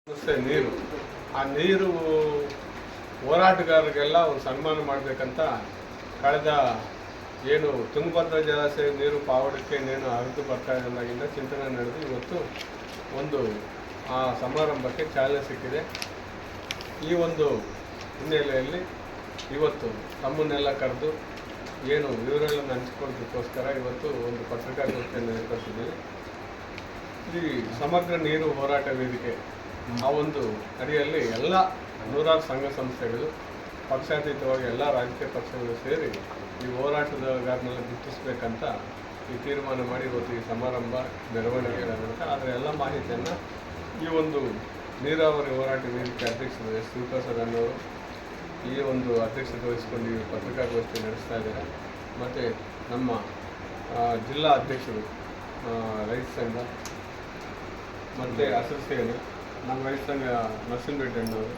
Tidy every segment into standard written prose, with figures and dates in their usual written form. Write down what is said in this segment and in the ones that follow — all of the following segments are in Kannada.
ಸಮಸ್ಯೆ ನೀರು. ಆ ನೀರು ಹೋರಾಟಗಾರರಿಗೆಲ್ಲ ಒಂದು ಸನ್ಮಾನ ಮಾಡಬೇಕಂತ ಕಳೆದ ಏನು ತುಂಗಭದ್ರಾ ಜಲಾಶಯ ನೀರು ಪಾವಡಕ್ಕೆ ಇನ್ನೇನು ಹರಿದು ಬರ್ತಾ ಇದ್ದಾಗಿಂದ ಚಿಂತನೆ ನಡೆದು ಇವತ್ತು ಒಂದು ಆ ಸಮಾರಂಭಕ್ಕೆ ಚಾಲನೆ ಸಿಕ್ಕಿದೆ. ಈ ಒಂದು ಹಿನ್ನೆಲೆಯಲ್ಲಿ ಇವತ್ತು ತಮ್ಮನ್ನೆಲ್ಲ ಕರೆದು ಏನು ವಿವರಗಳನ್ನು ಹಂಚಿಕೊಳ್ಳೋದಕ್ಕೋಸ್ಕರ ಇವತ್ತು ಒಂದು ಪತ್ರಿಕಾಗೋಷ್ಠಿಯನ್ನು ಏರ್ಪಡಿಸಿದ್ದೀವಿ. ಈ ಸಮಗ್ರ ನೀರು ಹೋರಾಟ ವೇದಿಕೆ ಆ ಒಂದು ಅಡಿಯಲ್ಲಿ ಎಲ್ಲ ನೂರಾರು ಸಂಘ ಸಂಸ್ಥೆಗಳು ಪಕ್ಷಾತೀತವಾಗಿ ಎಲ್ಲ ರಾಜಕೀಯ ಪಕ್ಷಗಳು ಸೇರಿ ಈ ಹೋರಾಟಗಾರನೆಲ್ಲ ಗುರುತಿಸಬೇಕಂತ ಈ ತೀರ್ಮಾನ ಮಾಡಿ ಇವತ್ತು ಈ ಸಮಾರಂಭ ಮೆರವಣಿಗೆಗಳಾಗುತ್ತೆ. ಆದರೆ ಎಲ್ಲ ಮಾಹಿತಿಯನ್ನು ಈ ಒಂದು ನೀರಾವರಿ ಹೋರಾಟ ವೇದಿಕೆ ಅಧ್ಯಕ್ಷರು ಎಸ್ ಶಿವಪ್ರಸಾದ್ ಅನ್ನೋರು ಈ ಒಂದು ಅಧ್ಯಕ್ಷತೆ ವಹಿಸಿಕೊಂಡು ಈ ಪತ್ರಿಕಾಗೋಷ್ಠಿ ನಡೆಸ್ತಾ ಇದ್ದಾರೆ. ಮತ್ತು ನಮ್ಮ ಜಿಲ್ಲಾ ಅಧ್ಯಕ್ಷರು ರೈತ ಸಂಘ ಮತ್ತು ಅಸೋಸಿಯೇಷನ್ ನಮ್ಮ ರೈತ ಸಂಘ ನರಸಿಂಹರೆಡ್ಡಿ ಅಣ್ಣವರು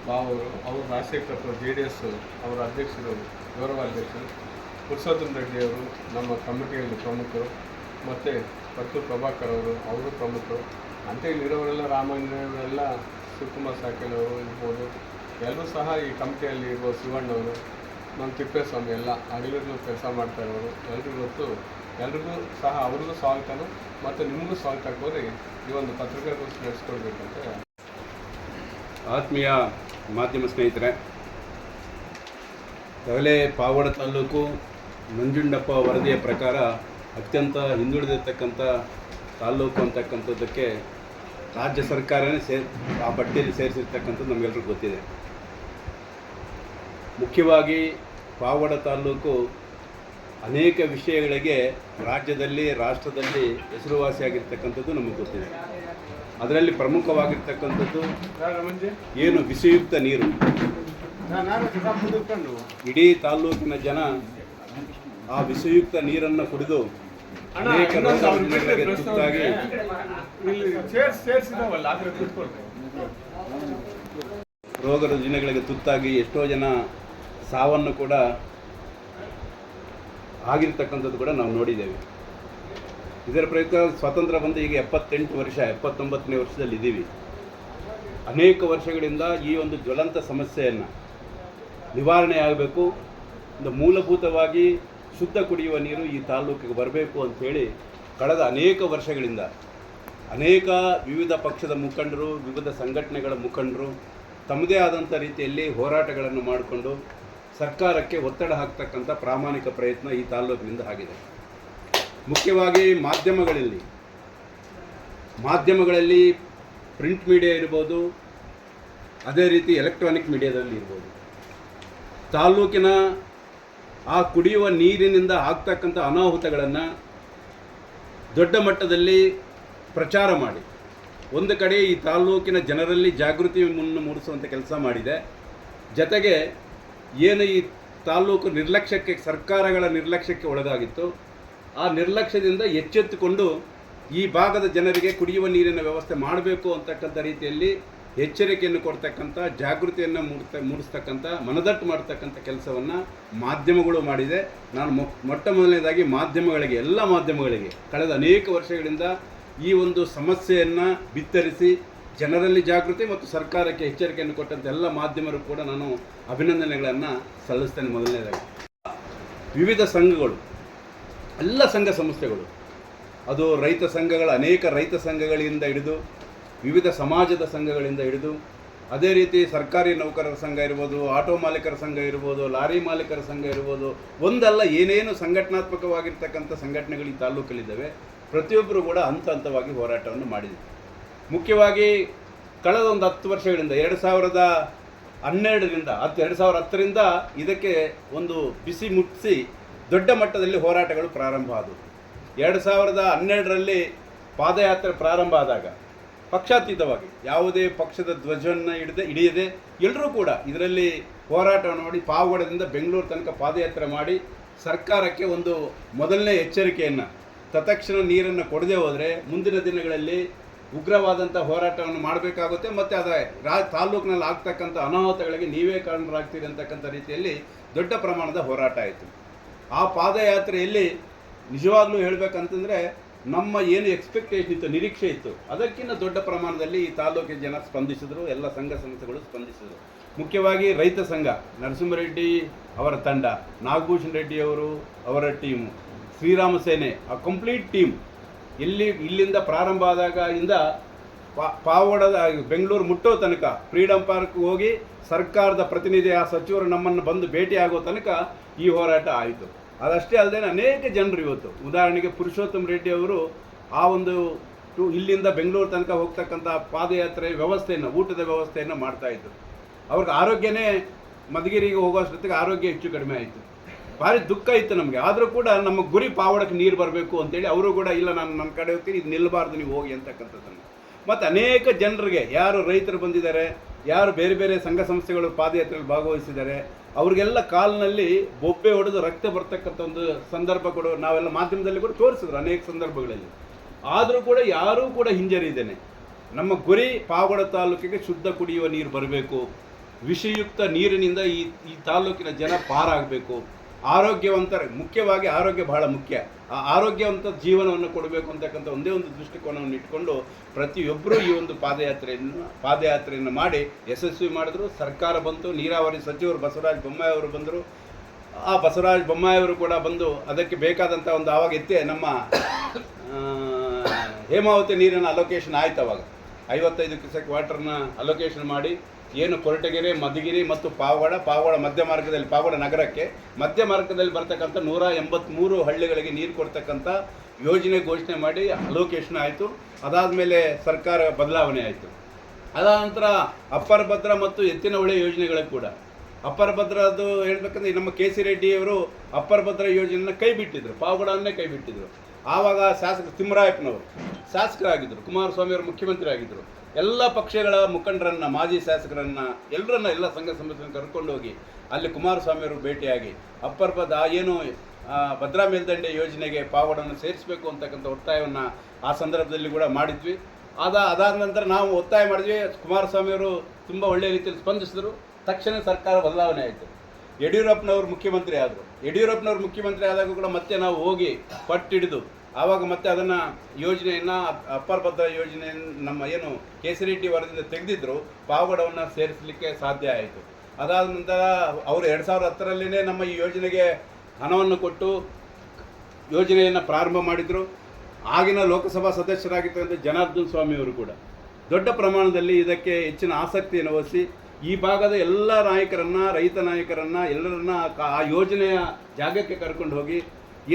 ಬಾವರು ಅವರು ರಾಜಶೇಖರ JDS ಅವರ ಅಧ್ಯಕ್ಷರು ಗೌರವ ಅಧ್ಯಕ್ಷರು ಪುರುಷೋತ್ತಮ ರೆಡ್ಡಿಯವರು ನಮ್ಮ ಕಮಿಟಿಯಲ್ಲಿ ಪ್ರಮುಖರು ಮತ್ತು ಪತ್ತು ಪ್ರಭಾಕರ್ ಅವರು ಪ್ರಮುಖರು. ಅಂತ ಇಲ್ಲಿರೋರೆಲ್ಲ ರಾಮಾಂಜನೇಯವರೆಲ್ಲ ಶಿವಕುಮಾರ್ ಸಾಕೇಲ್ ಅವರು ಇರ್ಬೋದು, ಎಲ್ಲರೂ ಸಹ ಈ ಕಮಿಟಿಯಲ್ಲಿ ಇರುವ ಶಿವಣ್ಣವರು ನಮ್ಮ ತಿಪ್ಪೇಸ್ವಾಮಿ ಎಲ್ಲ ಹಗಲಿಗೂ ಕೆಲಸ ಮಾಡ್ತಾ ಇರೋರು ಎಲ್ಲರಿಗೂ ಇವತ್ತು ಎಲ್ರಿಗೂ ಸಹ ಅವ್ರಿಗೂ ಸ್ವಾಗತನು ಮತ್ತು ನಿಮಗೂ ಸ್ವಾಗತ ಕೋರಿ ಈ ಒಂದು ಪತ್ರಿಕಾಗೋಷ್ಠಿ ನಡೆಸ್ಕೊಳ್ಬೇಕಂತ. ಆತ್ಮೀಯ ಮಾಧ್ಯಮ ಸ್ನೇಹಿತರೆ, ತಗಲೆ ಪಾವಡ ತಾಲೂಕು ನಂಜುಂಡಪ್ಪ ವರದಿಯ ಪ್ರಕಾರ ಅತ್ಯಂತ ಹಿಂದುಳಿದಿರ್ತಕ್ಕಂಥ ತಾಲೂಕು ಅಂತಕ್ಕಂಥದ್ದಕ್ಕೆ ರಾಜ್ಯ ಸರ್ಕಾರನೇ ಆ ಪಟ್ಟಿಯಲ್ಲಿ ಸೇರಿಸಿರ್ತಕ್ಕಂಥದ್ದು ನಮಗೆಲ್ಲರಿಗೂ ಗೊತ್ತಿದೆ. ಮುಖ್ಯವಾಗಿ ಪಾವಡ ತಾಲೂಕು ಅನೇಕ ವಿಷಯಗಳಿಗೆ ರಾಜ್ಯದಲ್ಲಿ ರಾಷ್ಟ್ರದಲ್ಲಿ ಹೆಸರುವಾಸಿಯಾಗಿರ್ತಕ್ಕಂಥದ್ದು ನಮಗೆ ಗೊತ್ತಿದೆ. ಅದರಲ್ಲಿ ಪ್ರಮುಖವಾಗಿರ್ತಕ್ಕಂಥದ್ದು ಏನು ಬಿಸಿಯುಕ್ತ ನೀರು. ಇಡೀ ತಾಲೂಕಿನ ಜನ ಆ ಬಿಸಿಯುಕ್ತ ನೀರನ್ನು ಕುಡಿದು ಅನೇಕ ರೋಗ ರುಜಿನಗಳಿಗೆ ತುತ್ತಾಗಿ ಎಷ್ಟೋ ಜನ ಸಾವನ್ನು ಕೂಡ ಆಗಿರ್ತಕ್ಕಂಥದ್ದು ಕೂಡ ನಾವು ನೋಡಿದ್ದೇವೆ. ಇದರ ಪ್ರಯುಕ್ತ ಸ್ವಾತಂತ್ರ್ಯ ಬಂದು ಈಗ 78 ವರ್ಷ 79ನೇ ವರ್ಷದಲ್ಲಿ ಇದ್ದೀವಿ. ಅನೇಕ ವರ್ಷಗಳಿಂದ ಈ ಒಂದು ಜ್ವಲಂತ ಸಮಸ್ಯೆಯನ್ನು ನಿವಾರಣೆ ಆಗಬೇಕು, ಒಂದು ಮೂಲಭೂತವಾಗಿ ಶುದ್ಧ ಕುಡಿಯುವ ನೀರು ಈ ತಾಲೂಕಿಗೆ ಬರಬೇಕು ಅಂಥೇಳಿ ಕಳೆದ ಅನೇಕ ವರ್ಷಗಳಿಂದ ಅನೇಕ ವಿವಿಧ ಪಕ್ಷದ ಮುಖಂಡರು, ವಿವಿಧ ಸಂಘಟನೆಗಳ ಮುಖಂಡರು ತಮ್ಮದೇ ಆದಂಥ ರೀತಿಯಲ್ಲಿ ಹೋರಾಟಗಳನ್ನು ಮಾಡಿಕೊಂಡು ಸರ್ಕಾರಕ್ಕೆ ಒತ್ತಡ ಹಾಕ್ತಕ್ಕಂಥ ಪ್ರಾಮಾಣಿಕ ಪ್ರಯತ್ನ ಈ ತಾಲೂಕಿನಿಂದ ಆಗಿದೆ. ಮುಖ್ಯವಾಗಿ ಮಾಧ್ಯಮಗಳಲ್ಲಿ ಪ್ರಿಂಟ್ ಮೀಡಿಯಾ ಇರ್ಬೋದು, ಅದೇ ರೀತಿ ಎಲೆಕ್ಟ್ರಾನಿಕ್ ಮೀಡಿಯಾದಲ್ಲಿ ಇರ್ಬೋದು, ತಾಲೂಕಿನ ಆ ಕುಡಿಯುವ ನೀರಿನಿಂದ ಆಗ್ತಕ್ಕಂಥ ಅನಾಹುತಗಳನ್ನು ದೊಡ್ಡ ಮಟ್ಟದಲ್ಲಿ ಪ್ರಚಾರ ಮಾಡಿ ಒಂದು ಕಡೆ ಈ ತಾಲೂಕಿನ ಜನರಲ್ಲಿ ಜಾಗೃತಿಯನ್ನು ಮೂಡಿಸುವಂಥ ಕೆಲಸ ಮಾಡಿದೆ. ಜೊತೆಗೆ ಏನು ಈ ತಾಲೂಕು ನಿರ್ಲಕ್ಷ್ಯಕ್ಕೆ, ಸರ್ಕಾರಗಳ ನಿರ್ಲಕ್ಷ್ಯಕ್ಕೆ ಒಳಗಾಗಿತ್ತು, ಆ ನಿರ್ಲಕ್ಷ್ಯದಿಂದ ಎಚ್ಚೆತ್ತುಕೊಂಡು ಈ ಭಾಗದ ಜನರಿಗೆ ಕುಡಿಯುವ ನೀರಿನ ವ್ಯವಸ್ಥೆ ಮಾಡಬೇಕು ಅಂತಕ್ಕಂಥ ರೀತಿಯಲ್ಲಿ ಎಚ್ಚರಿಕೆಯನ್ನು ಕೊಡ್ತಕ್ಕಂಥ, ಜಾಗೃತಿಯನ್ನು ಮೂಡಿಸ್ತಕ್ಕಂಥ, ಮನದಟ್ಟು ಮಾಡ್ತಕ್ಕಂಥ ಕೆಲಸವನ್ನು ಮಾಧ್ಯಮಗಳು ಮಾಡಿದೆ. ನಾನು ಮೊಟ್ಟ ಮೊದಲನೇದಾಗಿ ಮಾಧ್ಯಮಗಳಿಗೆ, ಎಲ್ಲ ಮಾಧ್ಯಮಗಳಿಗೆ ಕಳೆದ ಅನೇಕ ವರ್ಷಗಳಿಂದ ಈ ಒಂದು ಸಮಸ್ಯೆಯನ್ನು ಬಿತ್ತರಿಸಿ ಜನರಲ್ಲಿ ಜಾಗೃತಿ ಮತ್ತು ಸರ್ಕಾರಕ್ಕೆ ಎಚ್ಚರಿಕೆಯನ್ನು ಕೊಟ್ಟಂಥ ಎಲ್ಲ ಮಾಧ್ಯಮರು ಕೂಡ ನಾನು ಅಭಿನಂದನೆಗಳನ್ನು ಸಲ್ಲಿಸ್ತೇನೆ. ಮೊದಲನೇದಾಗಿ ವಿವಿಧ ಸಂಘಗಳು, ಎಲ್ಲ ಸಂಘ ಸಂಸ್ಥೆಗಳು, ಅದು ರೈತ ಸಂಘಗಳ ಅನೇಕ ರೈತ ಸಂಘಗಳಿಂದ ಹಿಡಿದು ವಿವಿಧ ಸಮಾಜದ ಸಂಘಗಳಿಂದ ಹಿಡಿದು ಅದೇ ರೀತಿ ಸರ್ಕಾರಿ ನೌಕರರ ಸಂಘ ಇರ್ಬೋದು, ಆಟೋ ಮಾಲೀಕರ ಸಂಘ ಇರ್ಬೋದು, ಲಾರಿ ಮಾಲೀಕರ ಸಂಘ ಇರ್ಬೋದು, ಒಂದಲ್ಲ ಏನೇನು ಸಂಘಟನಾತ್ಮಕವಾಗಿರ್ತಕ್ಕಂಥ ಸಂಘಟನೆಗಳು ಈ ತಾಲೂಕಲ್ಲಿದ್ದಾವೆ, ಪ್ರತಿಯೊಬ್ಬರು ಕೂಡ ಹಂತ ಹಂತವಾಗಿ ಹೋರಾಟವನ್ನು ಮಾಡಿದರು. ಮುಖ್ಯವಾಗಿ ಕಳೆದ ಒಂದು 10 ವರ್ಷಗಳಿಂದ 2010ರಿಂದ ಇದಕ್ಕೆ ಒಂದು ಬಿಸಿ ಮುಟ್ಟಿಸಿ ದೊಡ್ಡ ಮಟ್ಟದಲ್ಲಿ ಹೋರಾಟಗಳು ಪ್ರಾರಂಭ ಆದವು. 2012ರಲ್ಲಿ ಪಾದಯಾತ್ರೆ ಪ್ರಾರಂಭ ಆದಾಗ ಪಕ್ಷಾತೀತವಾಗಿ ಯಾವುದೇ ಪಕ್ಷದ ಧ್ವಜವನ್ನು ಹಿಡಿಯದೆ ಎಲ್ಲರೂ ಕೂಡ ಇದರಲ್ಲಿ ಹೋರಾಟವನ್ನು ಮಾಡಿ ಪಾವಗಡದಿಂದ ಬೆಂಗಳೂರು ತನಕ ಪಾದಯಾತ್ರೆ ಮಾಡಿ ಸರ್ಕಾರಕ್ಕೆ ಒಂದು ಮೊದಲನೇ ಎಚ್ಚರಿಕೆಯನ್ನು, ತತ್ಕ್ಷಣ ನೀರನ್ನು ಕೊಡದೆ ಹೋದರೆ ಮುಂದಿನ ದಿನಗಳಲ್ಲಿ ಉಗ್ರವಾದಂಥ ಹೋರಾಟವನ್ನು ಮಾಡಬೇಕಾಗುತ್ತೆ ಮತ್ತು ಅದರ ತಾಲೂಕಿನಲ್ಲಿ ಆಗ್ತಕ್ಕಂಥ ಅನಾಹುತಗಳಿಗೆ ನೀವೇ ಕಾರಣರಾಗ್ತೀರಿ ಅಂತಕ್ಕಂಥ ರೀತಿಯಲ್ಲಿ ದೊಡ್ಡ ಪ್ರಮಾಣದ ಹೋರಾಟ ಆಯಿತು. ಆ ಪಾದಯಾತ್ರೆಯಲ್ಲಿ ನಿಜವಾಗ್ಲೂ ಹೇಳಬೇಕಂತಂದರೆ ನಮ್ಮ ಏನು ಎಕ್ಸ್ಪೆಕ್ಟೇಷನ್ ಇತ್ತು, ನಿರೀಕ್ಷೆ ಇತ್ತು, ಅದಕ್ಕಿಂತ ದೊಡ್ಡ ಪ್ರಮಾಣದಲ್ಲಿ ಈ ತಾಲೂಕಿನ ಜನ ಸ್ಪಂದಿಸಿದರು, ಎಲ್ಲ ಸಂಘ ಸಂಸ್ಥೆಗಳು ಸ್ಪಂದಿಸಿದರು. ಮುಖ್ಯವಾಗಿ ರೈತ ಸಂಘ, ನರಸಿಂಹರೆಡ್ಡಿ ಅವರ ತಂಡ, ನಾಗಭೂಷಣ್ ರೆಡ್ಡಿ ಅವರು, ಅವರ ಟೀಮು, ಶ್ರೀರಾಮ ಸೇನೆ, ಆ ಕಂಪ್ಲೀಟ್ ಟೀಮ್ ಇಲ್ಲಿಂದ ಪ್ರಾರಂಭ ಆದಾಗ ಪಾವಗಡದ ಬೆಂಗಳೂರು ಮುಟ್ಟೋ ತನಕ ಫ್ರೀಡಮ್ ಪಾರ್ಕ್ ಹೋಗಿ ಸರ್ಕಾರದ ಪ್ರತಿನಿಧಿ ಆ ಸಚಿವರು ನಮ್ಮನ್ನು ಬಂದು ಭೇಟಿ ಆಗೋ ತನಕ ಈ ಹೋರಾಟ ಆಯಿತು. ಅದಷ್ಟೇ ಅಲ್ಲದೆ ಅನೇಕ ಜನರು ಇವತ್ತು, ಉದಾಹರಣೆಗೆ ಪುರುಷೋತ್ತಮ ರೆಡ್ಡಿ ಅವರು ಆ ಒಂದು ಇಲ್ಲಿಂದ ಬೆಂಗಳೂರು ತನಕ ಹೋಗ್ತಕ್ಕಂಥ ಪಾದಯಾತ್ರೆ ವ್ಯವಸ್ಥೆಯನ್ನು, ಊಟದ ವ್ಯವಸ್ಥೆಯನ್ನು ಮಾಡ್ತಾಯಿದ್ರು. ಅವ್ರಿಗೆ ಆರೋಗ್ಯನೇ ಮಧುಗಿರಿಗೆ ಹೋಗೋಷ್ಟೊತ್ತಿಗೆ ಆರೋಗ್ಯ ಹೆಚ್ಚು ಕಡಿಮೆ ಆಯಿತು. ಭಾರಿ ದುಃಖ ಇತ್ತು ನಮಗೆ. ಆದರೂ ಕೂಡ ನಮ್ಮ ಗುರಿ ಪಾವಡಕ್ಕೆ ನೀರು ಬರಬೇಕು ಅಂತೇಳಿ ಅವರು ಕೂಡ ಇಲ್ಲ, ನಾನು ನನ್ನ ಕಡೆ ಹೋಗ್ತೀನಿ, ಇದು ನಿಲ್ಲಬಾರ್ದು, ನೀವು ಹೋಗಿ ಅಂತಕ್ಕಂಥದ್ದನ್ನು. ಮತ್ತು ಅನೇಕ ಜನರಿಗೆ, ಯಾರು ರೈತರು ಬಂದಿದ್ದಾರೆ, ಯಾರು ಬೇರೆ ಬೇರೆ ಸಂಘ ಸಂಸ್ಥೆಗಳು ಪಾದಯಾತ್ರೆಯಲ್ಲಿ ಭಾಗವಹಿಸಿದ್ದಾರೆ, ಅವ್ರಿಗೆಲ್ಲ ಕಾಲಿನಲ್ಲಿ ಬೊಬ್ಬೆ ಹೊಡೆದು ರಕ್ತ ಬರ್ತಕ್ಕಂಥ ಒಂದು ಸಂದರ್ಭ ಕೂಡ ನಾವೆಲ್ಲ ಮಾಧ್ಯಮದಲ್ಲಿ ಕೂಡ ತೋರಿಸಿದ್ರು ಅನೇಕ ಸಂದರ್ಭಗಳಲ್ಲಿ. ಆದರೂ ಕೂಡ ಯಾರೂ ಕೂಡ ಹಿಂಜರಿದ್ದೇನೆ. ನಮ್ಮ ಗುರಿ ಪಾವಗಡ ತಾಲೂಕಿಗೆ ಶುದ್ಧ ಕುಡಿಯುವ ನೀರು ಬರಬೇಕು, ವಿಷಯುಕ್ತ ನೀರಿನಿಂದ ಈ ತಾಲೂಕಿನ ಜನ ಪಾರಾಗಬೇಕು, ಆರೋಗ್ಯವಂತರ, ಮುಖ್ಯವಾಗಿ ಆರೋಗ್ಯ ಬಹಳ ಮುಖ್ಯ, ಆ ಆರೋಗ್ಯವಂತ ಜೀವನವನ್ನು ಕೊಡಬೇಕು ಅಂತಕ್ಕಂಥ ಒಂದೇ ಒಂದು ದೃಷ್ಟಿಕೋನವನ್ನು ಇಟ್ಕೊಂಡು ಪ್ರತಿಯೊಬ್ಬರೂ ಈ ಒಂದು ಪಾದಯಾತ್ರೆಯನ್ನು ಮಾಡಿ ಯಶಸ್ವಿ ಮಾಡಿದ್ರು. ಸರ್ಕಾರ ಬಂತು, ನೀರಾವರಿ ಸಚಿವರು ಬಸವರಾಜ ಬೊಮ್ಮಾಯಿ ಅವರು ಬಂದರು. ಆ ಬಸವರಾಜ ಬೊಮ್ಮಾಯಿ ಅವರು ಕೂಡ ಬಂದು ಅದಕ್ಕೆ ಬೇಕಾದಂಥ ಒಂದು ಆವಾಗ ನಮ್ಮ ಹೇಮಾವತಿ ನೀರಿನ ಅಲೋಕೇಶನ್ ಆಯ್ತು. ಅವಾಗ 55 ಕ್ಯೂಸೆಕ್ ವಾಟರ್ನ ಅಲೋಕೇಶನ್ ಮಾಡಿ ಏನು ಕೊರಟಗೆರೆ, ಮಧುಗಿರಿ ಮತ್ತು ಪಾವಗಡ ಮಧ್ಯ ಮಾರ್ಗದಲ್ಲಿ, ಪಾವಗಡ ನಗರಕ್ಕೆ ಮಧ್ಯ ಮಾರ್ಗದಲ್ಲಿ ಬರ್ತಕ್ಕಂಥ 183 ಹಳ್ಳಿಗಳಿಗೆ ನೀರು ಕೊಡ್ತಕ್ಕಂಥ ಯೋಜನೆ ಘೋಷಣೆ ಮಾಡಿ ಅಲೋಕೇಶನ್ ಆಯಿತು. ಅದಾದಮೇಲೆ ಸರ್ಕಾರ ಬದಲಾವಣೆ ಆಯಿತು. ಅದಾದ ನಂತರ ಅಪ್ಪರ್ ಭದ್ರಾ ಮತ್ತು ಎತ್ತಿನ ಹೊಳೆ ಯೋಜನೆಗಳಿಗೆ ಕೂಡ, ಅಪ್ಪರ್ ಭದ್ರಾದು ಹೇಳ್ಬೇಕಂದ್ರೆ ನಮ್ಮ ಕೆ ಸಿ ರೆಡ್ಡಿಯವರು ಅಪ್ಪರ್ ಭದ್ರಾ ಯೋಜನೆಯನ್ನು ಕೈ ಬಿಟ್ಟಿದ್ರು, ಪಾವಗಡನ್ನೇ ಕೈ ಬಿಟ್ಟಿದ್ರು. ಆವಾಗ ಶಾಸಕ ತಿಮ್ಮರಾಯಪ್ಪನವರು ಶಾಸಕರಾಗಿದ್ದರು, ಕುಮಾರಸ್ವಾಮಿ ಅವರು ಮುಖ್ಯಮಂತ್ರಿ ಆಗಿದ್ದರು. ಎಲ್ಲ ಪಕ್ಷಗಳ ಮುಖಂಡರನ್ನು, ಮಾಜಿ ಶಾಸಕರನ್ನು, ಎಲ್ಲ ಸಂಘ ಸಂಸ್ಥೆಯನ್ನು ಕರ್ಕೊಂಡು ಹೋಗಿ ಅಲ್ಲಿ ಕುಮಾರಸ್ವಾಮಿ ಅವರು ಭೇಟಿಯಾಗಿ ಅಪ್ಪರ್ ಏನು ಭದ್ರಾ ಮೇಲ್ದಂಡೆ ಯೋಜನೆಗೆ ಪಾವಗಡನ್ನು ಸೇರಿಸಬೇಕು ಅಂತಕ್ಕಂಥ ಒತ್ತಾಯವನ್ನು ಆ ಸಂದರ್ಭದಲ್ಲಿ ಕೂಡ ಮಾಡಿದ್ವಿ. ಅದಾದ ನಂತರ ನಾವು ಒತ್ತಾಯ ಮಾಡಿದ್ವಿ. ಕುಮಾರಸ್ವಾಮಿ ಅವರು ತುಂಬ ಒಳ್ಳೆಯ ರೀತಿಯಲ್ಲಿ ಸ್ಪಂದಿಸಿದರು. ತಕ್ಷಣ ಸರ್ಕಾರ ಬದಲಾವಣೆ ಆಯಿತು. ಯಡಿಯೂರಪ್ಪನವರು ಮುಖ್ಯಮಂತ್ರಿ ಆದರು. ಯಡಿಯೂರಪ್ಪನವರು ಮುಖ್ಯಮಂತ್ರಿ ಆದಾಗ ಕೂಡ ಮತ್ತೆ ನಾವು ಹೋಗಿ ಪಟ್ಟಿಡಿದು ಆವಾಗ ಮತ್ತೆ ಅದನ್ನು ಯೋಜನೆಯನ್ನು, ಅಪ್ಪರ್ ಭದ್ರಾ ಯೋಜನೆಯನ್ನು ನಮ್ಮ ಏನು ಕೆ ಸಿ ರೆಡ್ಡಿ ವರದಿಯಿಂದ ತೆಗೆದಿದ್ದರು, ಪಾವಗಡವನ್ನು ಸೇರಿಸಲಿಕ್ಕೆ ಸಾಧ್ಯ ಆಯಿತು. ಅದಾದ ನಂತರ ಅವರು 2010ರಲ್ಲೇ ನಮ್ಮ ಈ ಯೋಜನೆಗೆ ಹಣವನ್ನು ಕೊಟ್ಟು ಯೋಜನೆಯನ್ನು ಪ್ರಾರಂಭ ಮಾಡಿದರು. ಆಗಿನ ಲೋಕಸಭಾ ಸದಸ್ಯರಾಗಿರ್ತಕ್ಕಂಥ ಜನಾರ್ದನ್ ಸ್ವಾಮಿಯವರು ಕೂಡ ದೊಡ್ಡ ಪ್ರಮಾಣದಲ್ಲಿ ಇದಕ್ಕೆ ಹೆಚ್ಚಿನ ಆಸಕ್ತಿಯನ್ನು ವಹಿಸಿ ಈ ಭಾಗದ ಎಲ್ಲ ನಾಯಕರನ್ನು, ರೈತ ನಾಯಕರನ್ನು ಎಲ್ಲರನ್ನ ಆ ಯೋಜನೆಯ ಜಾಗಕ್ಕೆ ಕರ್ಕೊಂಡು ಹೋಗಿ